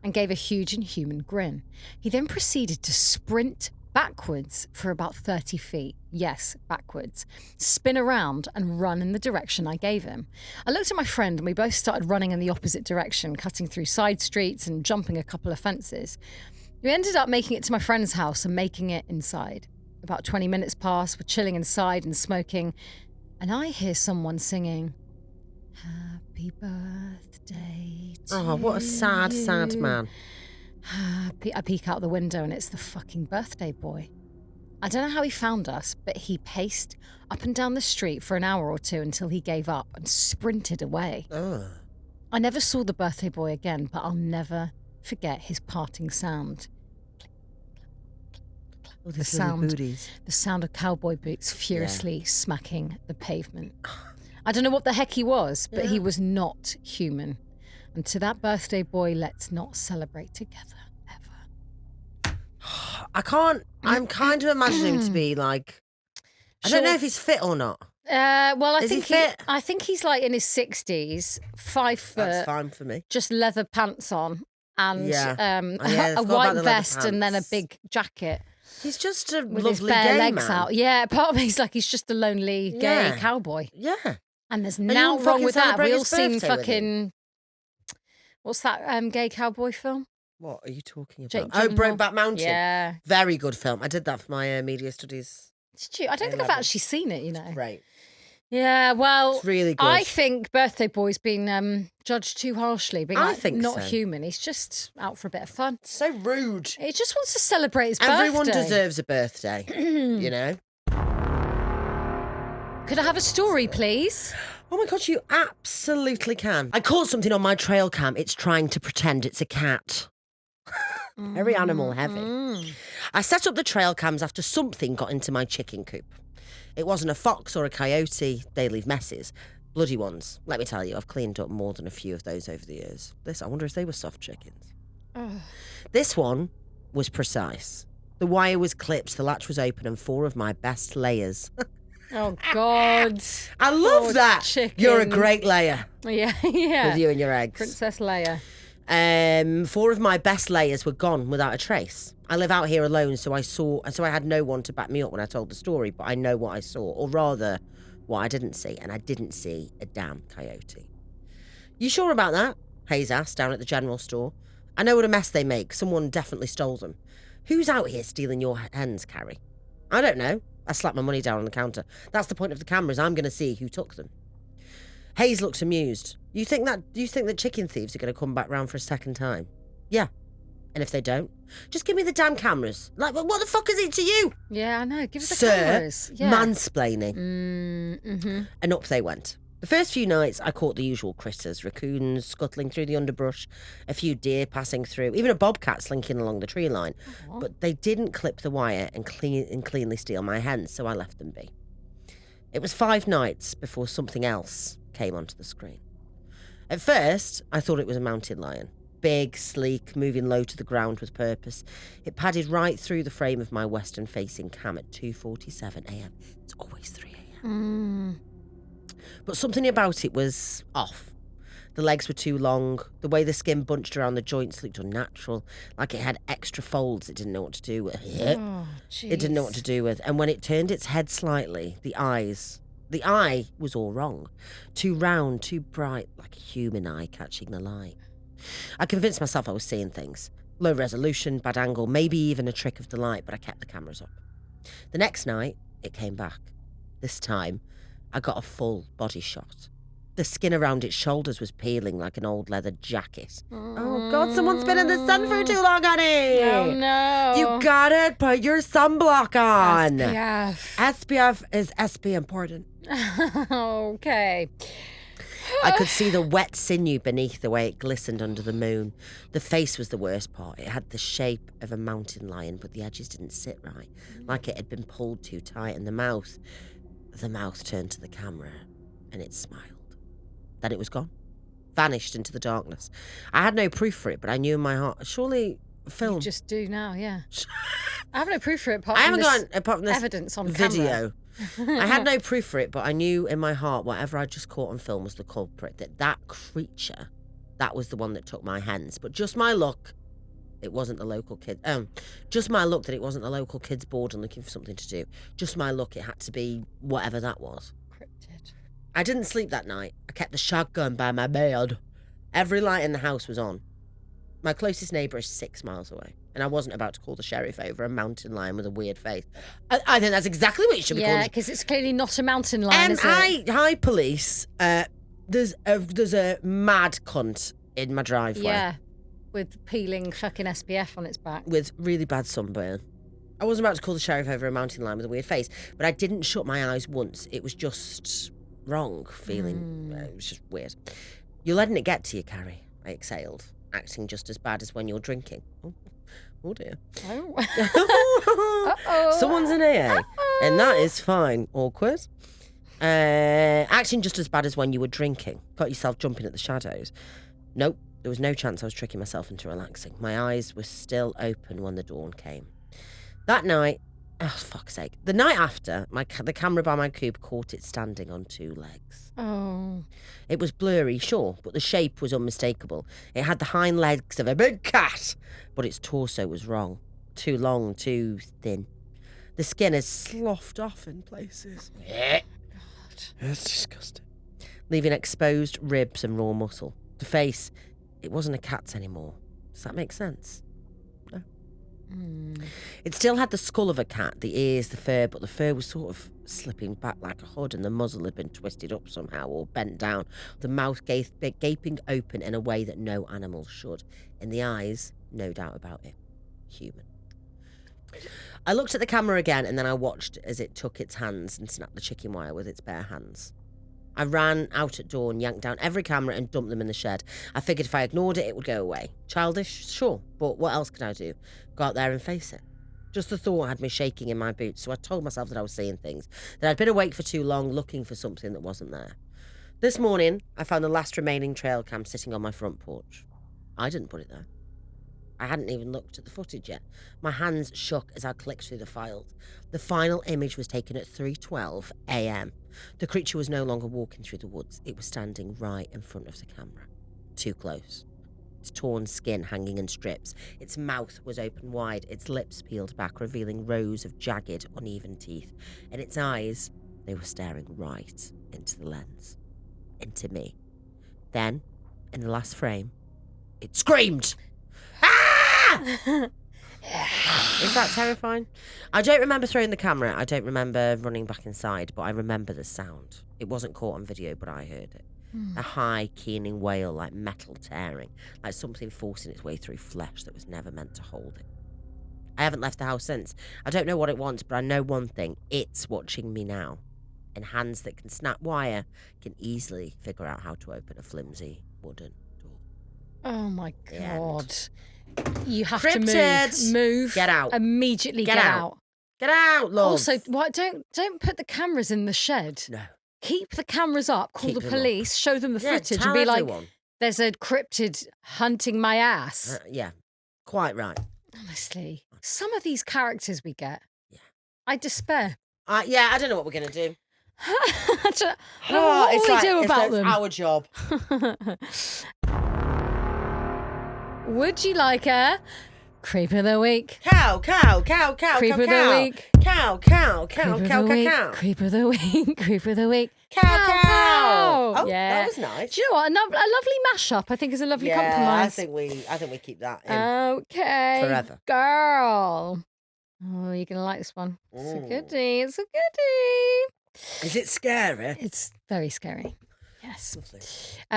And gave a huge inhuman grin. He then proceeded to sprint backwards for about 30 feet. Yes, backwards. Spin around and run in the direction I gave him. I looked at my friend and we both started running in the opposite direction, cutting through side streets and jumping a couple of fences. We ended up making it to my friend's house and making it inside. About 20 minutes pass, we're chilling inside and smoking, and I hear someone singing, "Happy birthday to Oh, what a sad, sad you." man. I peek out the window and it's the fucking birthday boy. I don't know how he found us, but he paced up and down the street for an hour or two until he gave up and sprinted away. Oh. I never saw the birthday boy again, but I'll never forget his parting sound. Oh, The sound. Booties. The sound of cowboy boots furiously smacking the pavement. I don't know what the heck he was, but he was not human. And to that birthday boy, let's not celebrate together, ever. I can't. I'm kind of imagining him to be like. I don't know if he's fit or not. Well, Is he fit? I think he's like in his 60s, 5 foot, That's fine for me. just leather pants on, and Yeah. a forgot about white the leather vest, and then a pants. big jacket He's just a with his lovely bare gay legs man. out. Yeah, part of me's like he's just a lonely gay Yeah. cowboy, Yeah. and there's you now wouldn't wrong fucking with that. celebrate We all his seen birthday with him? fucking. What's that gay cowboy film? What are you talking about? Jake Oh, Gyllenhaal. Brokeback Mountain. Yeah. Very good film. I did that for my media studies. Did you? I don't think I've love it. actually seen it, you know. Great. Yeah, well, It's really good. I think Birthday Boy's been judged too harshly, being I like, think not so. human. He's just out for a bit of fun. So rude. He just wants to celebrate his Everyone birthday. deserves a birthday, you know? Could I have a story, please? Oh my God, you absolutely can. I caught something on my trail cam. It's trying to pretend it's a cat. Very animal heavy. I set up the trail cams after something got into my chicken coop. It wasn't a fox or a coyote. They leave messes. Bloody ones. Let me tell you, I've cleaned up more than a few of those over the years. I wonder if they were soft chickens. This one was precise. The wire was clipped, the latch was open, and 4 of my best layers. Oh, God. I love Poor that. You're a chickens. great layer Yeah, yeah. with you and your eggs. Princess Leia. 4 of my best layers were gone without a trace. I live out here alone, so I had no one to back me up when I told the story, but I know what I saw, or rather, what I didn't see, and I didn't see a damn coyote. You sure about that? Hayes asked down at the general store. I know what a mess they make. Someone definitely stole them. Who's out here stealing your hens, Carrie? I don't know. I slapped my money down on the counter. That's the point of the cameras. I'm going to see who took them. Hayes looks amused. Do you think that chicken thieves are going to come back round for a second time? Yeah. And if they don't, just give me the damn cameras. Like, what the fuck is it to you? Yeah, I know. Give us the Sir, cameras. Yeah. mansplaining. Mm-hmm. And up they went. The first few nights, I caught the usual critters, raccoons scuttling through the underbrush, a few deer passing through, even a bobcat slinking along the tree line. Aww. But they didn't clip the wire and cleanly steal my hens, so I left them be. It was 5 nights before something else came onto the screen. At first, I thought it was a mountain lion. Big, sleek, moving low to the ground with purpose. It padded right through the frame of my western-facing cam at 2:47 a.m. It's always 3 a.m. But something about it was off. The legs were too long. The way the skin bunched around the joints looked unnatural, like it had extra folds it didn't know what to do with. Oh, It didn't know what to do with. And when it turned its head slightly, the eye was all wrong. Too round, too bright, like a human eye catching the light. I convinced myself I was seeing things. Low resolution, bad angle, maybe even a trick of the light, but I kept the cameras up. The next night, it came back. This time, I got a full body shot. The skin around its shoulders was peeling like an old leather jacket. Oh, God, someone's been in the sun for too long, honey. Oh, no. You gotta put your sunblock on. SPF. SPF is SP important. Okay. I could see the wet sinew beneath the way it glistened under the moon. The face was the worst part. It had the shape of a mountain lion, but the edges didn't sit right, like it had been pulled too tight. And the mouth turned to the camera, and it smiled. Then it was gone, vanished into the darkness. I had no proof for it, but I knew in my heart, surely film. You just do now, yeah. I have no proof for it I haven't got apart from this evidence on video. camera. I had no proof for it, but I knew in my heart whatever I just caught on film was the culprit. That creature, that was the one that took my hens. But just my luck, it wasn't the local kid. Just my luck that it wasn't the local kids bored and looking for something to do. Just my luck, it had to be whatever that was. Cryptid. I didn't sleep that night. I kept the shotgun by my bed. Every light in the house was on. My closest neighbour is 6 miles away, and I wasn't about to call the sheriff over a mountain lion with a weird face. I think that's exactly what it should be called. Yeah, because it's clearly not a mountain lion, is it? Hi, police. There's a mad cunt in my driveway. Yeah, with peeling fucking SPF on its back. With really bad sunburn. I wasn't about to call the sheriff over a mountain lion with a weird face, but I didn't shut my eyes once. It was just wrong feeling. It was just weird. You're letting it get to you, Carrie, I exhaled, acting just as bad as when you're drinking. Oh dear. Oh. Uh-oh. Someone's in AA, and that is fine. Awkward. Acting just as bad as when you were drinking. Got yourself jumping at the shadows. Nope, there was no chance I was tricking myself into relaxing. My eyes were still open when the dawn came. That night, oh, fuck's sake. The night after, the camera by my coop caught it standing on 2 legs. Oh. It was blurry, sure, but the shape was unmistakable. It had the hind legs of a big cat, but its torso was wrong. Too long, too thin. The skin is sloughed off in places. God. It's disgusting. Leaving exposed ribs and raw muscle. The face, it wasn't a cat's anymore. Does that make sense? No. It still had the skull of a cat, the ears, the fur, but the fur was sort of slipping back like a hood, and the muzzle had been twisted up somehow or bent down. The mouth gaping open in a way that no animal should. In the eyes, no doubt about it. Human. I looked at the camera again, and then I watched as it took its hands and snapped the chicken wire with its bare hands. I ran out at dawn, yanked down every camera and dumped them in the shed. I figured if I ignored it, it would go away. Childish? Sure. But what else could I do? Go out there and face it. Just the thought had me shaking in my boots, so I told myself that I was seeing things, that I'd been awake for too long looking for something that wasn't there. This morning, I found the last remaining trail cam sitting on my front porch. I didn't put it there. I hadn't even looked at the footage yet. My hands shook as I clicked through the files. The final image was taken at 3:12 a.m. The creature was no longer walking through the woods. It was standing right in front of the camera. Too close. Its torn skin hanging in strips. Its mouth was open wide, its lips peeled back, revealing rows of jagged, uneven teeth. And its eyes, they were staring right into the lens. Into me. Then, in the last frame, it screamed! Is that terrifying? I don't remember throwing the camera. I don't remember running back inside, but I remember the sound. It wasn't caught on video, but I heard it. A high, keening wail, like metal tearing, like something forcing its way through flesh that was never meant to hold it. I haven't left the house since. I don't know what it wants, but I know one thing. It's watching me now. And hands that can snap wire can easily figure out how to open a flimsy wooden door. Oh my The God. You have Cryptid. to move. Get out. Immediately Get get out. out. Get out, love. Also, why don't put the cameras in the shed. No. Keep the cameras up, call Keep the them up. police, show them the Yeah, footage tell and be like, everyone. there's a cryptid hunting my ass. Yeah, quite right. Honestly, some of these characters we get, Yeah. I despair. I don't know what we're going to do. What it's will we like, do about it's them? our job. Would you like a creep of the week? Cow, cow, cow, cow, Creep cow, of the cow. week. Cow, cow, cow, Creep of cow, the cow, week. cow. Creep of the week. Creep of the week. Cow, cow. Oh, yeah. that was nice. Do you know what? A lovely mashup. I think is a lovely compromise. I think we keep that in. Okay. Forever. Girl. Oh, you're gonna like this one. It's a goodie. It's a goodie. Is it scary? It's very scary. Yes. Lovely.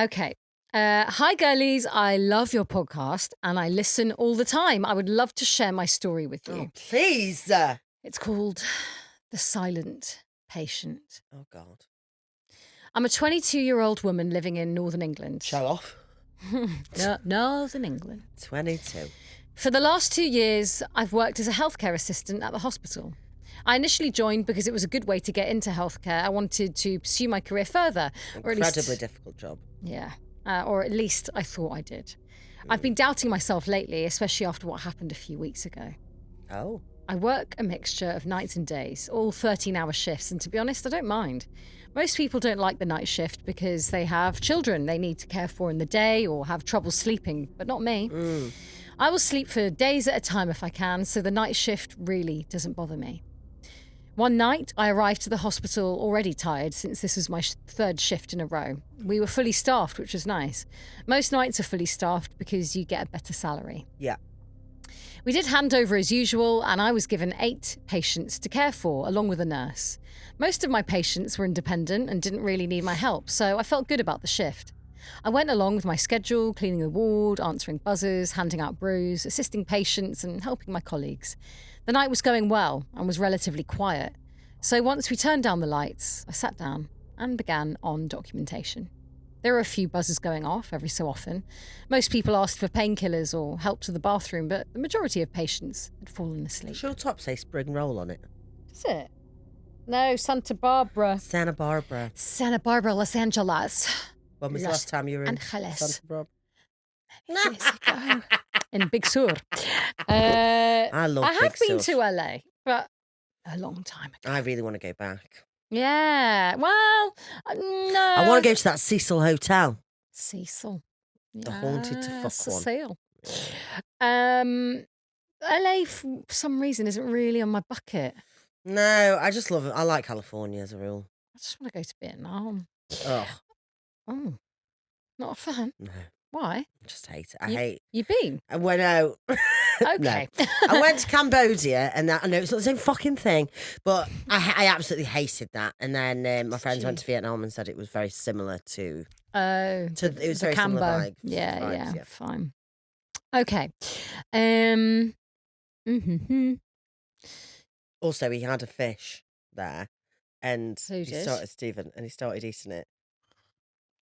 Okay. Hi, girlies. I love your podcast and I listen all the time. I would love to share my story with you. Oh, please. It's called The Silent Patient. Oh, God. I'm a 22-year-old woman living in Northern England. Show off. Northern England. 22. For the last 2 years, I've worked as a healthcare assistant at the hospital. I initially joined because it was a good way to get into healthcare. I wanted to pursue my career further. Incredibly difficult job. Yeah. Or at least I thought I did. I've been doubting myself lately, especially after what happened a few weeks ago. Oh. I work a mixture of nights and days, all 13-hour shifts, and to be honest, I don't mind. Most people don't like the night shift because they have children they need to care for in the day or have trouble sleeping, but not me. I will sleep for days at a time if I can, so the night shift really doesn't bother me. One night, I arrived to the hospital already tired since this was my third shift in a row. We were fully staffed, which was nice. Most nights are fully staffed because you get a better salary. Yeah. We did handover as usual, and I was given 8 patients to care for, along with a nurse. Most of my patients were independent and didn't really need my help, so I felt good about the shift. I went along with my schedule, cleaning the ward, answering buzzers, handing out brews, assisting patients and helping my colleagues. The night was going well and was relatively quiet. So once we turned down the lights, I sat down and began on documentation. There were a few buzzers going off every so often. Most people asked for painkillers or help to the bathroom, but the majority of patients had fallen asleep. Does your top say spring roll on it? Does it? No, Santa Barbara. Santa Barbara. Santa Barbara, Los Angeles. When was the last time you were in Angeles. Santa Barbara? Years ago. In Big Sur. I love I have Big been Sur. to LA, but a long time ago. I really want to go back. Yeah. Well, no. I want to go to that Cecil Hotel. Cecil. The haunted to fuck one. Cecil. LA, for some reason, isn't really on my bucket. No, I just love it. I like California as a rule. I just want to go to Vietnam. Ugh. Oh, not a fan. No, Why? I just hate it. I hate. You been? I went out. Okay. No. I went to Cambodia, and that I know it's not the same fucking thing, but I absolutely hated that. And then my friends went to Vietnam and said it was very similar to. Oh, It was very Cambo. similar vibes. Yeah, Yeah. fine. Okay. Also, he had a fish there, and Who he did? started Stephen, and he started eating it,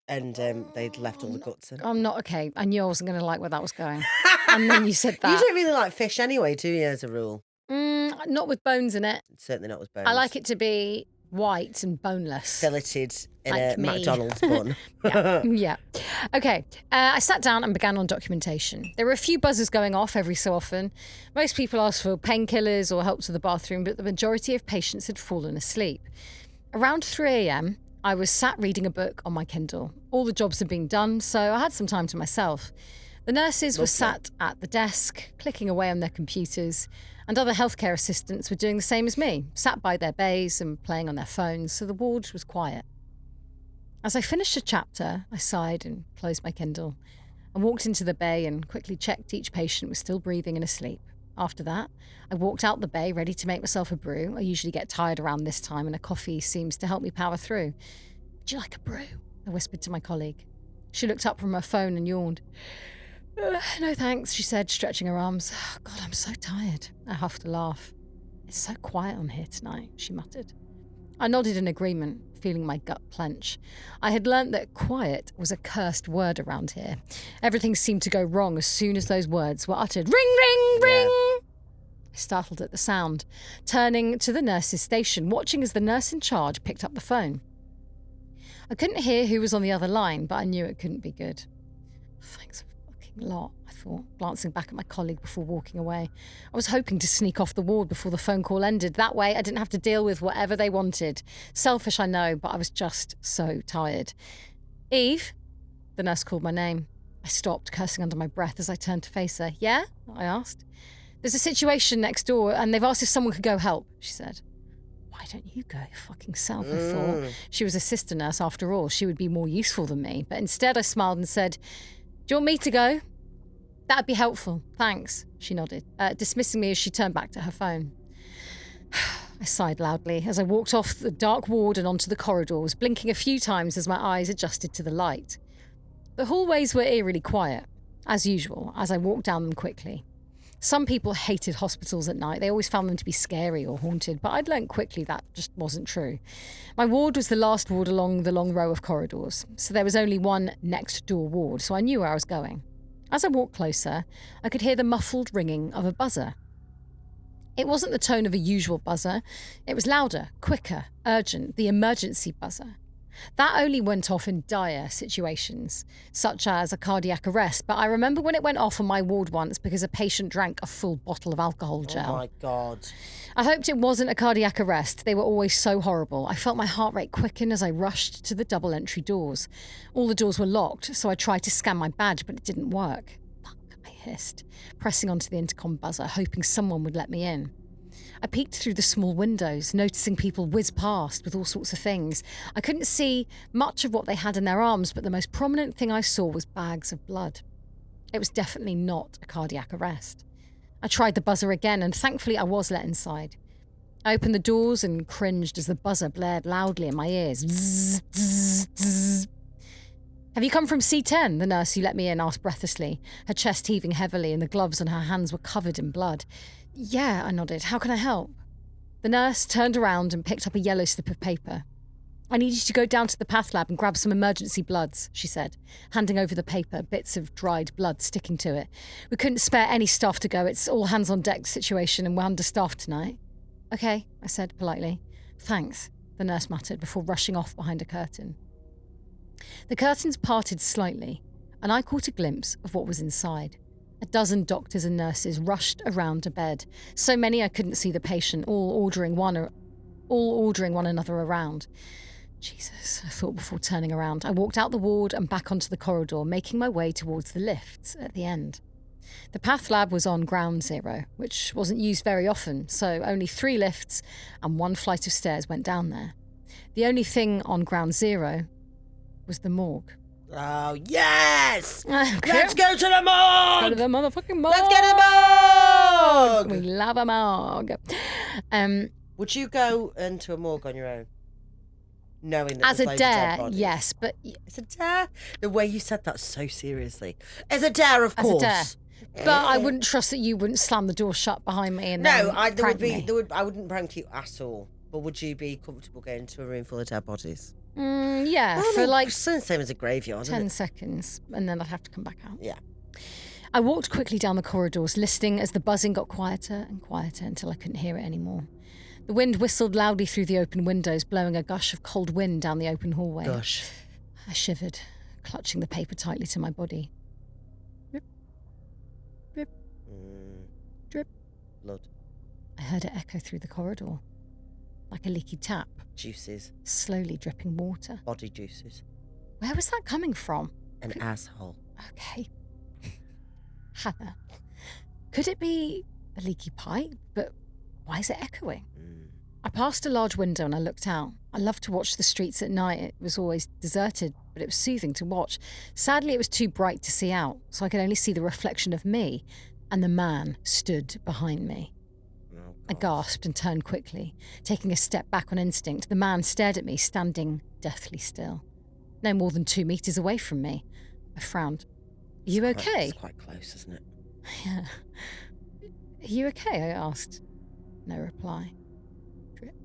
and they'd left all the guts in. I'm not okay. I knew I wasn't going to like where that was going. And then you said that. You don't really like fish anyway, do you? As a rule, Not with bones in it. certainly not with bones. I like it to be white and boneless. filleted in Like a me. McDonald's bun. Yeah. Okay. I sat down and began on documentation. There were a few buzzers going off every so often. Most people asked for painkillers or help to the bathroom, but the majority of patients had fallen asleep. Around 3 a.m., I was sat reading a book on my Kindle. All the jobs had been done, so I had some time to myself. The nurses were sat at the desk, clicking away on their computers, and other healthcare assistants were doing the same as me, sat by their bays and playing on their phones, so the ward was quiet. As I finished a chapter, I sighed and closed my Kindle. I walked into the bay and quickly checked each patient was still breathing and asleep. After that, I walked out the bay ready to make myself a brew. I usually get tired around this time and a coffee seems to help me power through. "Would you like a brew?" I whispered to my colleague. She looked up from her phone and yawned. "No thanks," she said, stretching her arms. "God, I'm so tired." I huffed a laugh. "It's so quiet on here tonight," she muttered. I nodded in agreement, feeling my gut clench. I had learnt that quiet was a cursed word around here. Everything seemed to go wrong as soon as those words were uttered. Ring, ring, ring! I startled at the sound, turning to the nurse's station, watching as the nurse in charge picked up the phone. I couldn't hear who was on the other line, but I knew it couldn't be good. Thanks for fucking A lot, I thought, glancing back at my colleague before walking away. I was hoping to sneak off the ward before the phone call ended. That way, I didn't have to deal with whatever they wanted. Selfish, I know, but I was just so tired. Eve? The nurse called my name. I stopped, cursing under my breath as I turned to face her. Yeah? I asked. There's a situation next door, and they've asked if someone could go help, she said. Why don't you go your fucking self, I thought. She was a sister nurse after all. She would be more useful than me. But instead, I smiled and said, do you want me to go? That'd be helpful. Thanks, she nodded, dismissing me as she turned back to her phone. I sighed loudly as I walked off the dark ward and onto the corridors, blinking a few times as my eyes adjusted to the light. The hallways were eerily quiet, as usual, as I walked down them quickly. Some people hated hospitals at night. They always found them to be scary or haunted, but I'd learned quickly that just wasn't true. My ward was the last ward along the long row of corridors, so there was only one next-door ward, so I knew where I was going. As I walked closer, I could hear the muffled ringing of a buzzer. It wasn't the tone of a usual buzzer. It was louder, quicker, urgent, the emergency buzzer. That only went off in dire situations, such as a cardiac arrest, but I remember when it went off on my ward once because a patient drank a full bottle of alcohol gel. Oh my God. I hoped it wasn't a cardiac arrest. They were always so horrible. I felt my heart rate quicken as I rushed to the double entry doors. All the doors were locked, so I tried to scan my badge, but it didn't work. Fuck, I hissed, pressing onto the intercom buzzer, hoping someone would let me in. I peeked through the small windows, noticing people whiz past with all sorts of things. I couldn't see much of what they had in their arms, but the most prominent thing I saw was bags of blood. It was definitely not a cardiac arrest. I tried the buzzer again, and thankfully I was let inside. I opened the doors and cringed as the buzzer blared loudly in my ears. Zzz, zzz, zzz. Have you come from C10? The nurse who let me in asked breathlessly, her chest heaving heavily and the gloves on her hands were covered in blood. Yeah, I nodded. How can I help? The nurse turned around and picked up a yellow slip of paper. I need you to go down to the path lab and grab some emergency bloods, she said, handing over the paper, bits of dried blood sticking to it. We couldn't spare any staff to go. It's all hands on deck situation and we're understaffed tonight. Okay, I said politely. Thanks, the nurse muttered before rushing off behind a curtain. The curtains parted slightly, and I caught a glimpse of what was inside. A dozen doctors and nurses rushed around a bed, so many I couldn't see the patient, all ordering one another around. Jesus, I thought before turning around. I walked out the ward and back onto the corridor, making my way towards the lifts at the end. The path lab was on ground zero, which wasn't used very often, so only 3 lifts and 1 flight of stairs went down there. The only thing on ground zero was the morgue. Oh, yes! Okay. Let's go to the morgue! Go to the motherfucking morgue! Let's get a morgue! We love a morgue. Would you go into a morgue on your own? Knowing that As a there's loads of dead dare, bodies? yes, but It's a dare? The way you said that so seriously. As a dare, of as a course. dare. But I wouldn't trust that you wouldn't slam the door shut behind me and No, then I prank me. wouldn't prank you at all. But would you be comfortable going to a room full of dead bodies? Yeah, Oh, for no, like it's the same as a graveyard, 10 isn't it? seconds, and then I'd have to come back out. Yeah. I walked quickly down the corridors, listening as the buzzing got quieter and quieter until I couldn't hear it anymore. The wind whistled loudly through the open windows, blowing a gush of cold wind down the open hallway. Gosh. I shivered, clutching the paper tightly to my body. Drip, drip, drip. Blood. I heard it echo through the corridor, like a leaky tap, Juices. slowly dripping water. Body juices. Where was that coming from? An asshole. Okay. Hannah, could it be a leaky pipe? But why is it echoing? I passed a large window and I looked out. I loved to watch the streets at night. It was always deserted, but it was soothing to watch. Sadly, it was too bright to see out, so I could only see the reflection of me, and the man stood behind me. Oh, I gasped and turned quickly, taking a step back on instinct. The man stared at me, standing deathly still, no more than 2 meters away from me. I frowned. Are you okay? It's quite close, isn't it? Yeah. Are you okay? I asked. No reply. Drip,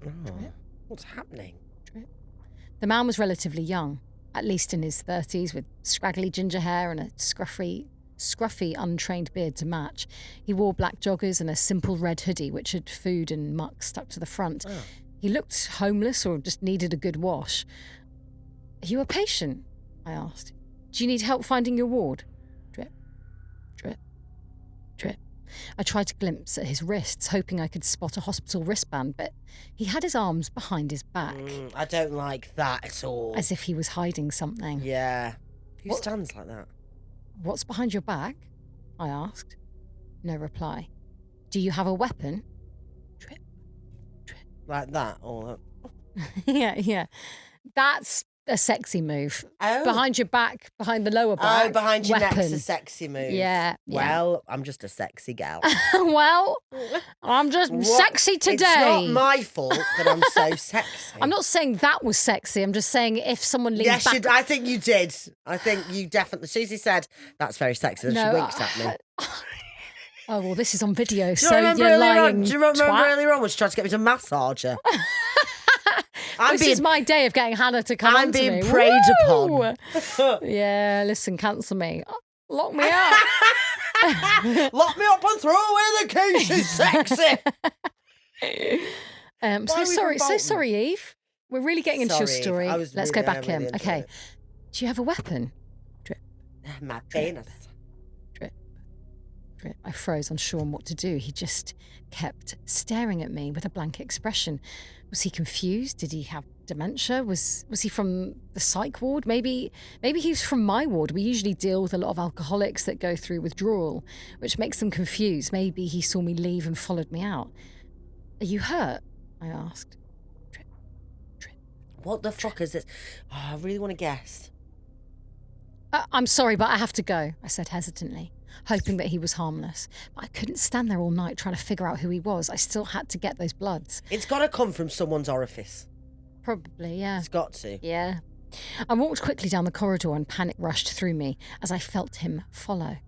Oh, drip, what's happening? drip. The man was relatively young, at least in his 30s, with scraggly ginger hair and a scruffy, untrained beard to match. He wore black joggers and a simple red hoodie, which had food and muck stuck to the front. Oh. He looked homeless or just needed a good wash. Are you a patient? I asked. Do you need help finding your ward? Drip, Drip, drip. I tried to glimpse at his wrists, hoping I could spot a hospital wristband, but he had his arms behind his back. I don't like that at all. As if he was hiding something. Yeah. Who stands like that? What's behind your back? I asked. No reply. Do you have a weapon? Drip, drip. Like that? Or... Yeah. That's a sexy move. Oh. Behind your back, behind the lower back. Oh, behind your weapon. neck's a sexy move. Yeah. Well, I'm just a sexy gal. Well, I'm just sexy today. It's not my fault that I'm so sexy. I'm not saying that was sexy. I'm just saying if someone leans back... I think you did. I think you definitely... Suzie said, that's very sexy. And she winked at me. Oh, well, this is on video, Do so you're lying. Do you remember earlier on when she tried to get me to massage her? This is my day of getting Hannah to come on to me. I'm being preyed upon. Yeah, listen, cancel me. Lock me up. Lock me up and throw away the key. She's sexy. So sorry, Eve. We're really getting into your story. Let's go back in. Okay. Do you have a weapon? Drip. My penis. Drip. Drip. I froze, unsure on what to do. He just kept staring at me with a blank expression. Was he confused? Did he have dementia? Was he from the psych ward? Maybe he was from my ward. We usually deal with a lot of alcoholics that go through withdrawal, which makes them confused. Maybe he saw me leave and followed me out. Are you hurt? I asked. Drip, drip. What the fuck is this? Oh, I really want to guess. I'm sorry, but I have to go, I said hesitantly, hoping that he was harmless. But I couldn't stand there all night trying to figure out who he was. I still had to get those bloods. It's got to come from someone's orifice. Probably, yeah. It's got to. Yeah. I walked quickly down the corridor and panic rushed through me as I felt him follow.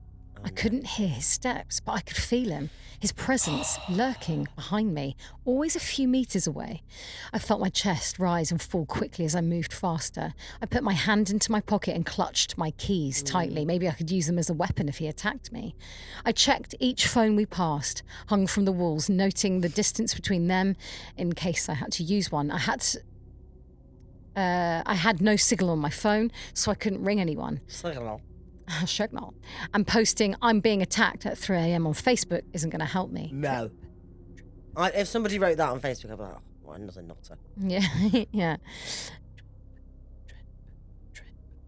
I couldn't hear his steps, but I could feel him, his presence lurking behind me, always a few meters away. I felt my chest rise and fall quickly as I moved faster. I put my hand into my pocket and clutched my keys tightly. Maybe I could use them as a weapon if he attacked me. I checked each phone we passed, hung from the walls, noting the distance between them in case I had to use one. I had no signal on my phone, so I couldn't ring anyone. Signal. And posting I'm being attacked at 3 a.m. on Facebook isn't going to help me. No. If somebody wrote that on Facebook, I'd be like, oh, what another nutter. Yeah, yeah.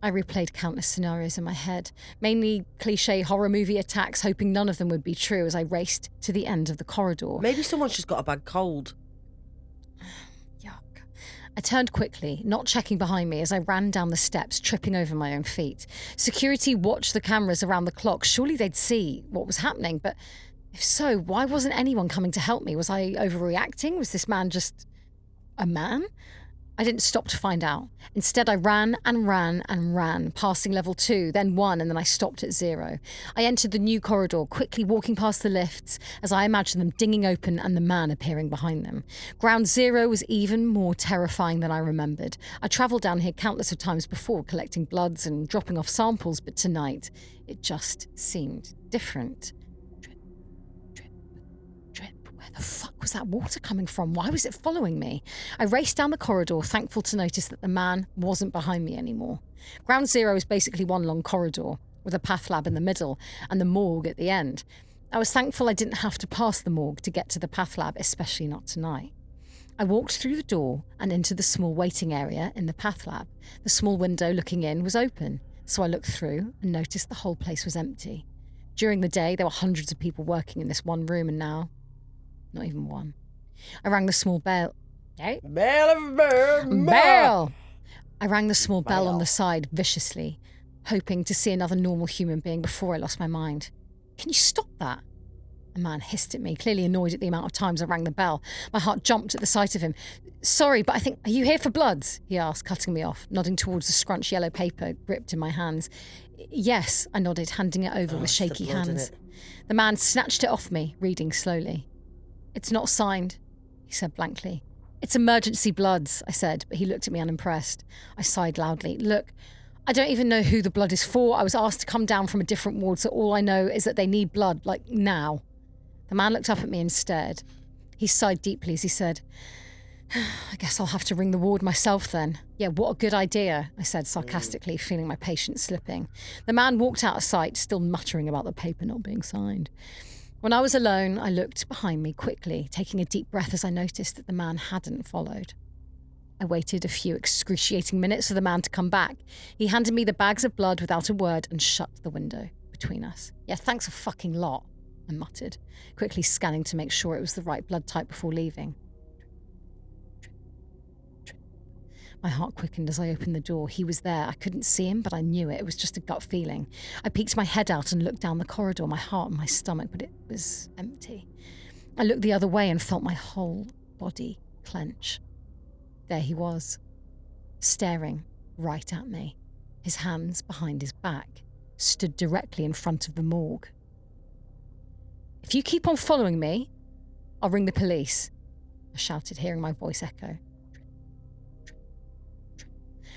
I replayed countless scenarios in my head, mainly cliche horror movie attacks, hoping none of them would be true as I raced to the end of the corridor. Maybe someone's just got a bad cold. I turned quickly, not checking behind me as I ran down the steps, tripping over my own feet. Security watched the cameras around the clock. Surely they'd see what was happening, but if so, why wasn't anyone coming to help me? Was I overreacting? Was this man just a man? I didn't stop to find out. Instead, I ran and ran and ran, passing level 2, then 1, and then I stopped at 0. I entered the new corridor, quickly walking past the lifts as I imagined them dinging open and the man appearing behind them. Ground 0 was even more terrifying than I remembered. I travelled down here countless of times before, collecting bloods and dropping off samples, but tonight, it just seemed different. The fuck was that water coming from? Why was it following me? I raced down the corridor, thankful to notice that the man wasn't behind me anymore. Ground 0 is basically one long corridor, with a path lab in the middle and the morgue at the end. I was thankful I didn't have to pass the morgue to get to the path lab, especially not tonight. I walked through the door and into the small waiting area in the path lab. The small window looking in was open, so I looked through and noticed the whole place was empty. During the day, there were hundreds of people working in this one room, and now... not even one. I rang the small bell. Hey? Bell! I rang the small bell on the side viciously, hoping to see another normal human being before I lost my mind. Can you stop that? A man hissed at me, clearly annoyed at the amount of times I rang the bell. My heart jumped at the sight of him. Sorry, but are you here for bloods? He asked, cutting me off, nodding towards the scrunched yellow paper gripped in my hands. Yes, I nodded, handing it over with shaky hands. The man snatched it off me, reading slowly. It's not signed, he said blankly. It's emergency bloods, I said, but he looked at me unimpressed. I sighed loudly. Look, I don't even know who the blood is for. I was asked to come down from a different ward, so all I know is that they need blood, like now. The man looked up at me and stared. He sighed deeply as he said, I guess I'll have to ring the ward myself then. Yeah, what a good idea, I said sarcastically, feeling my patience slipping. The man walked out of sight, still muttering about the paper not being signed. When I was alone, I looked behind me quickly, taking a deep breath as I noticed that the man hadn't followed. I waited a few excruciating minutes for the man to come back. He handed me the bags of blood without a word and shut the window between us. Yeah, thanks a fucking lot, I muttered, quickly scanning to make sure it was the right blood type before leaving. My heart quickened as I opened the door. He was there. I couldn't see him, but I knew it. It was just a gut feeling. I peeked my head out and looked down the corridor, my heart in my stomach, but it was empty. I looked the other way and felt my whole body clench. There he was, staring right at me, his hands behind his back, stood directly in front of the morgue. "If you keep on following me, I'll ring the police," I shouted, hearing my voice echo.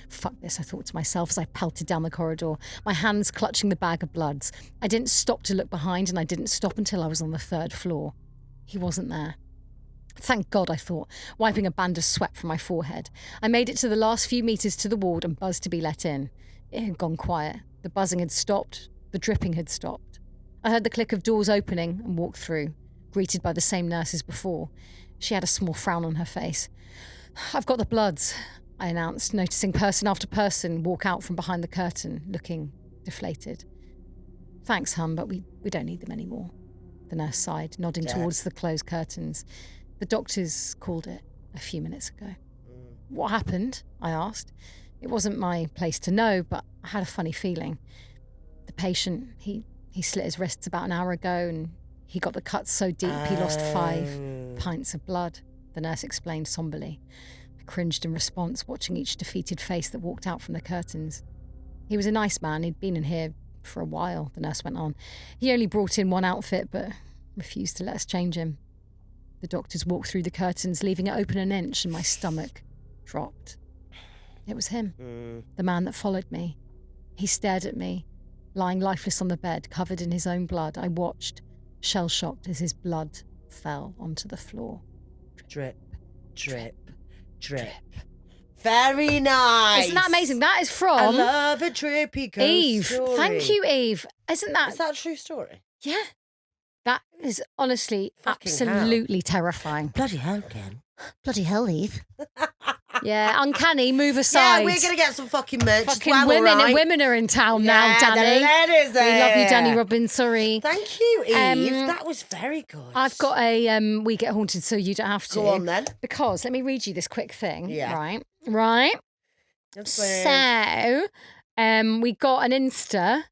Fuck this, I thought to myself as I pelted down the corridor, my hands clutching the bag of bloods. I didn't stop to look behind, and I didn't stop until I was on the 3rd floor. He wasn't there. Thank God, I thought, wiping a band of sweat from my forehead. I made it to the last few meters to the ward and buzzed to be let in. It had gone quiet. The buzzing had stopped. The dripping had stopped. I heard the click of doors opening and walked through, greeted by the same nurse as before. She had a small frown on her face. "I've got the bloods," I announced, noticing person after person walk out from behind the curtain, looking deflated. "Thanks, hon, but we don't need them anymore," the nurse sighed, nodding towards the closed curtains. "The doctors called it a few minutes ago." "What happened?" I asked. It wasn't my place to know, but I had a funny feeling. "The patient, he slit his wrists about an hour ago, and he got the cuts so deep he lost 5 pints of blood," the nurse explained somberly. I cringed in response, watching each defeated face that walked out from the curtains. "He was a nice man. He'd been in here for a while," the nurse went on. "He only brought in one outfit, but refused to let us change him." The doctors walked through the curtains, leaving it open an inch, and my stomach dropped. It was him, the man that followed me. He stared at me, lying lifeless on the bed, covered in his own blood. I watched, shell-shocked, as his blood fell onto the floor. Drip, drip, drip. Very nice. Isn't that amazing? That is from... I love a drippy ghost Eve. story. Thank you, Eve. Isn't that... Is that a true story? Yeah. That is honestly Fucking absolutely terrifying. Bloody hell, Ken. Bloody hell, Eve. Yeah, uncanny, move aside. Yeah, we're going to get some fucking merch Fucking as well, women all right? and women are in town now, Danny. The ladies We love you, there. Danny Robbins, sorry. Thank you, Eve. That was very good. I've got a We Get Haunted so you don't have to. Go on then. Because, let me read you this quick thing. Yeah. Right. Yes, please. So, we got an Insta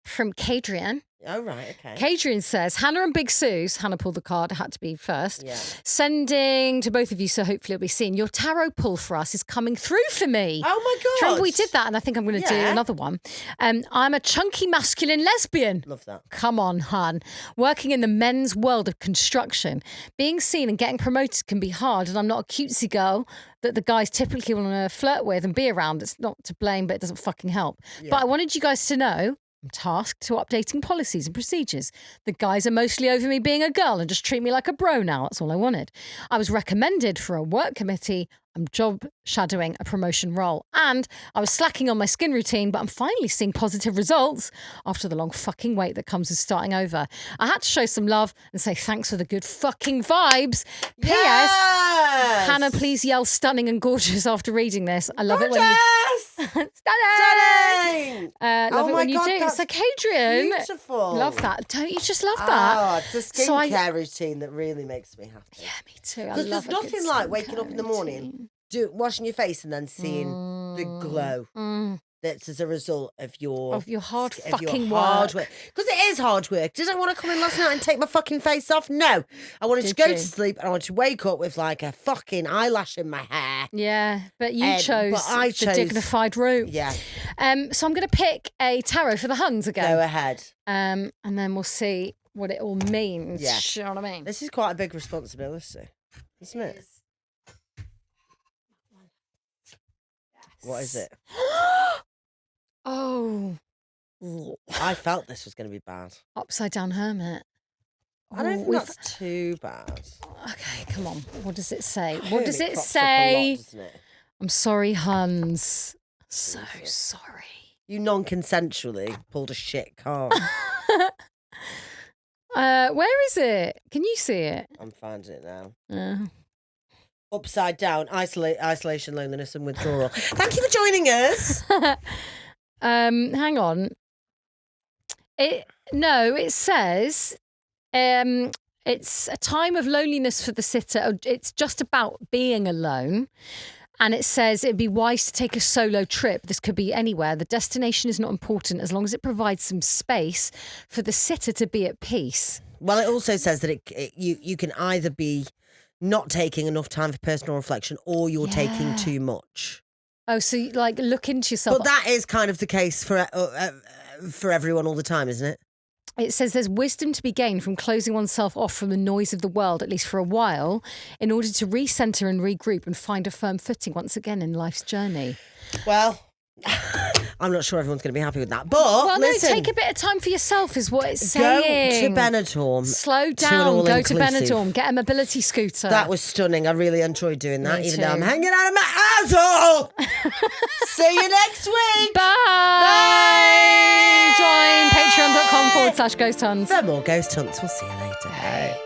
from Kadrian. Oh, right, okay. Kadrian says, Hannah and Big Suze, Hannah pulled the card, it had to be first, Yeah. sending to both of you, so hopefully it'll be seen. Your tarot pull for us is coming through for me. Oh, my God. Do you remember we did that? And I think I'm going to do Yeah. another one. I'm a chunky masculine lesbian. Love that. Come on, hun. Working in the men's world of construction. Being seen and getting promoted can be hard, and I'm not a cutesy girl that the guys typically want to flirt with and be around. It's not to blame, but it doesn't fucking help. Yeah. But I wanted you guys to know I'm tasked to updating policies and procedures. The guys are mostly over me being a girl and just treat me like a bro now. That's all I wanted. I was recommended for a work committee. I'm job shadowing a promotion role. And I was slacking on my skin routine, but I'm finally seeing positive results after the long fucking wait that comes with starting over. I had to show some love and say thanks for the good fucking vibes. P.S. Yes! Hannah, please yell stunning and gorgeous after reading this. I love Gorgeous! it when you... Stunning! Love Oh it my when you God, do. It's that's like Hadrian. Beautiful. Love that. Don't you just love that? Oh, it's a So I- skincare routine that really makes me happy. Yeah, me too. I Because love there's a good nothing like waking up skincare in the morning, routine. washing your face and then seeing the glow that's as a result of your hard of your fucking hard work. Because it is hard work. Did I want to come in last night and take my fucking face off? No. I wanted to Did go you? to sleep and I wanted to wake up with like a fucking eyelash in my hair. Yeah, but you chose but I the chose- dignified route. Yeah. So I'm going to pick a tarot for the Huns Go again. ahead. And then we'll see what it all means. Yeah. You know what I mean? This is quite a big responsibility, isn't it? What is it? Oh. I felt this was going to be bad. Upside down hermit. I don't think that's too bad. Okay, come on. What does it say? What Really does it crops up a say? lot, doesn't it? I'm sorry, Huns. So sorry. You non-consensually pulled a shit car. Where is it? Can you see it? I'm finding it now. Upside down, isolation, loneliness, and withdrawal. Thank you for joining us. Hang on. It says it's a time of loneliness for the sitter. It's just about being alone. And it says it'd be wise to take a solo trip. This could be anywhere. The destination is not important as long as it provides some space for the sitter to be at peace. Well, it also says that you can either be not taking enough time for personal reflection or you're taking too much. Oh, so like look into yourself. But that is kind of the case for everyone all the time, isn't it? It says there's wisdom to be gained from closing oneself off from the noise of the world, at least for a while, in order to recenter and regroup and find a firm footing once again in life's journey. Well, I'm not sure everyone's going to be happy with that. But listen, no, take a bit of time for yourself is what it's saying. Go to Benidorm. Slow down. Go to Benidorm. Get a mobility scooter. That was stunning. I really enjoyed doing that, even though I'm hanging out of my asshole. See you next week. Bye. Join patreon.com/Ghost Huns. For more Ghost Hunts. We'll see you later. Bye.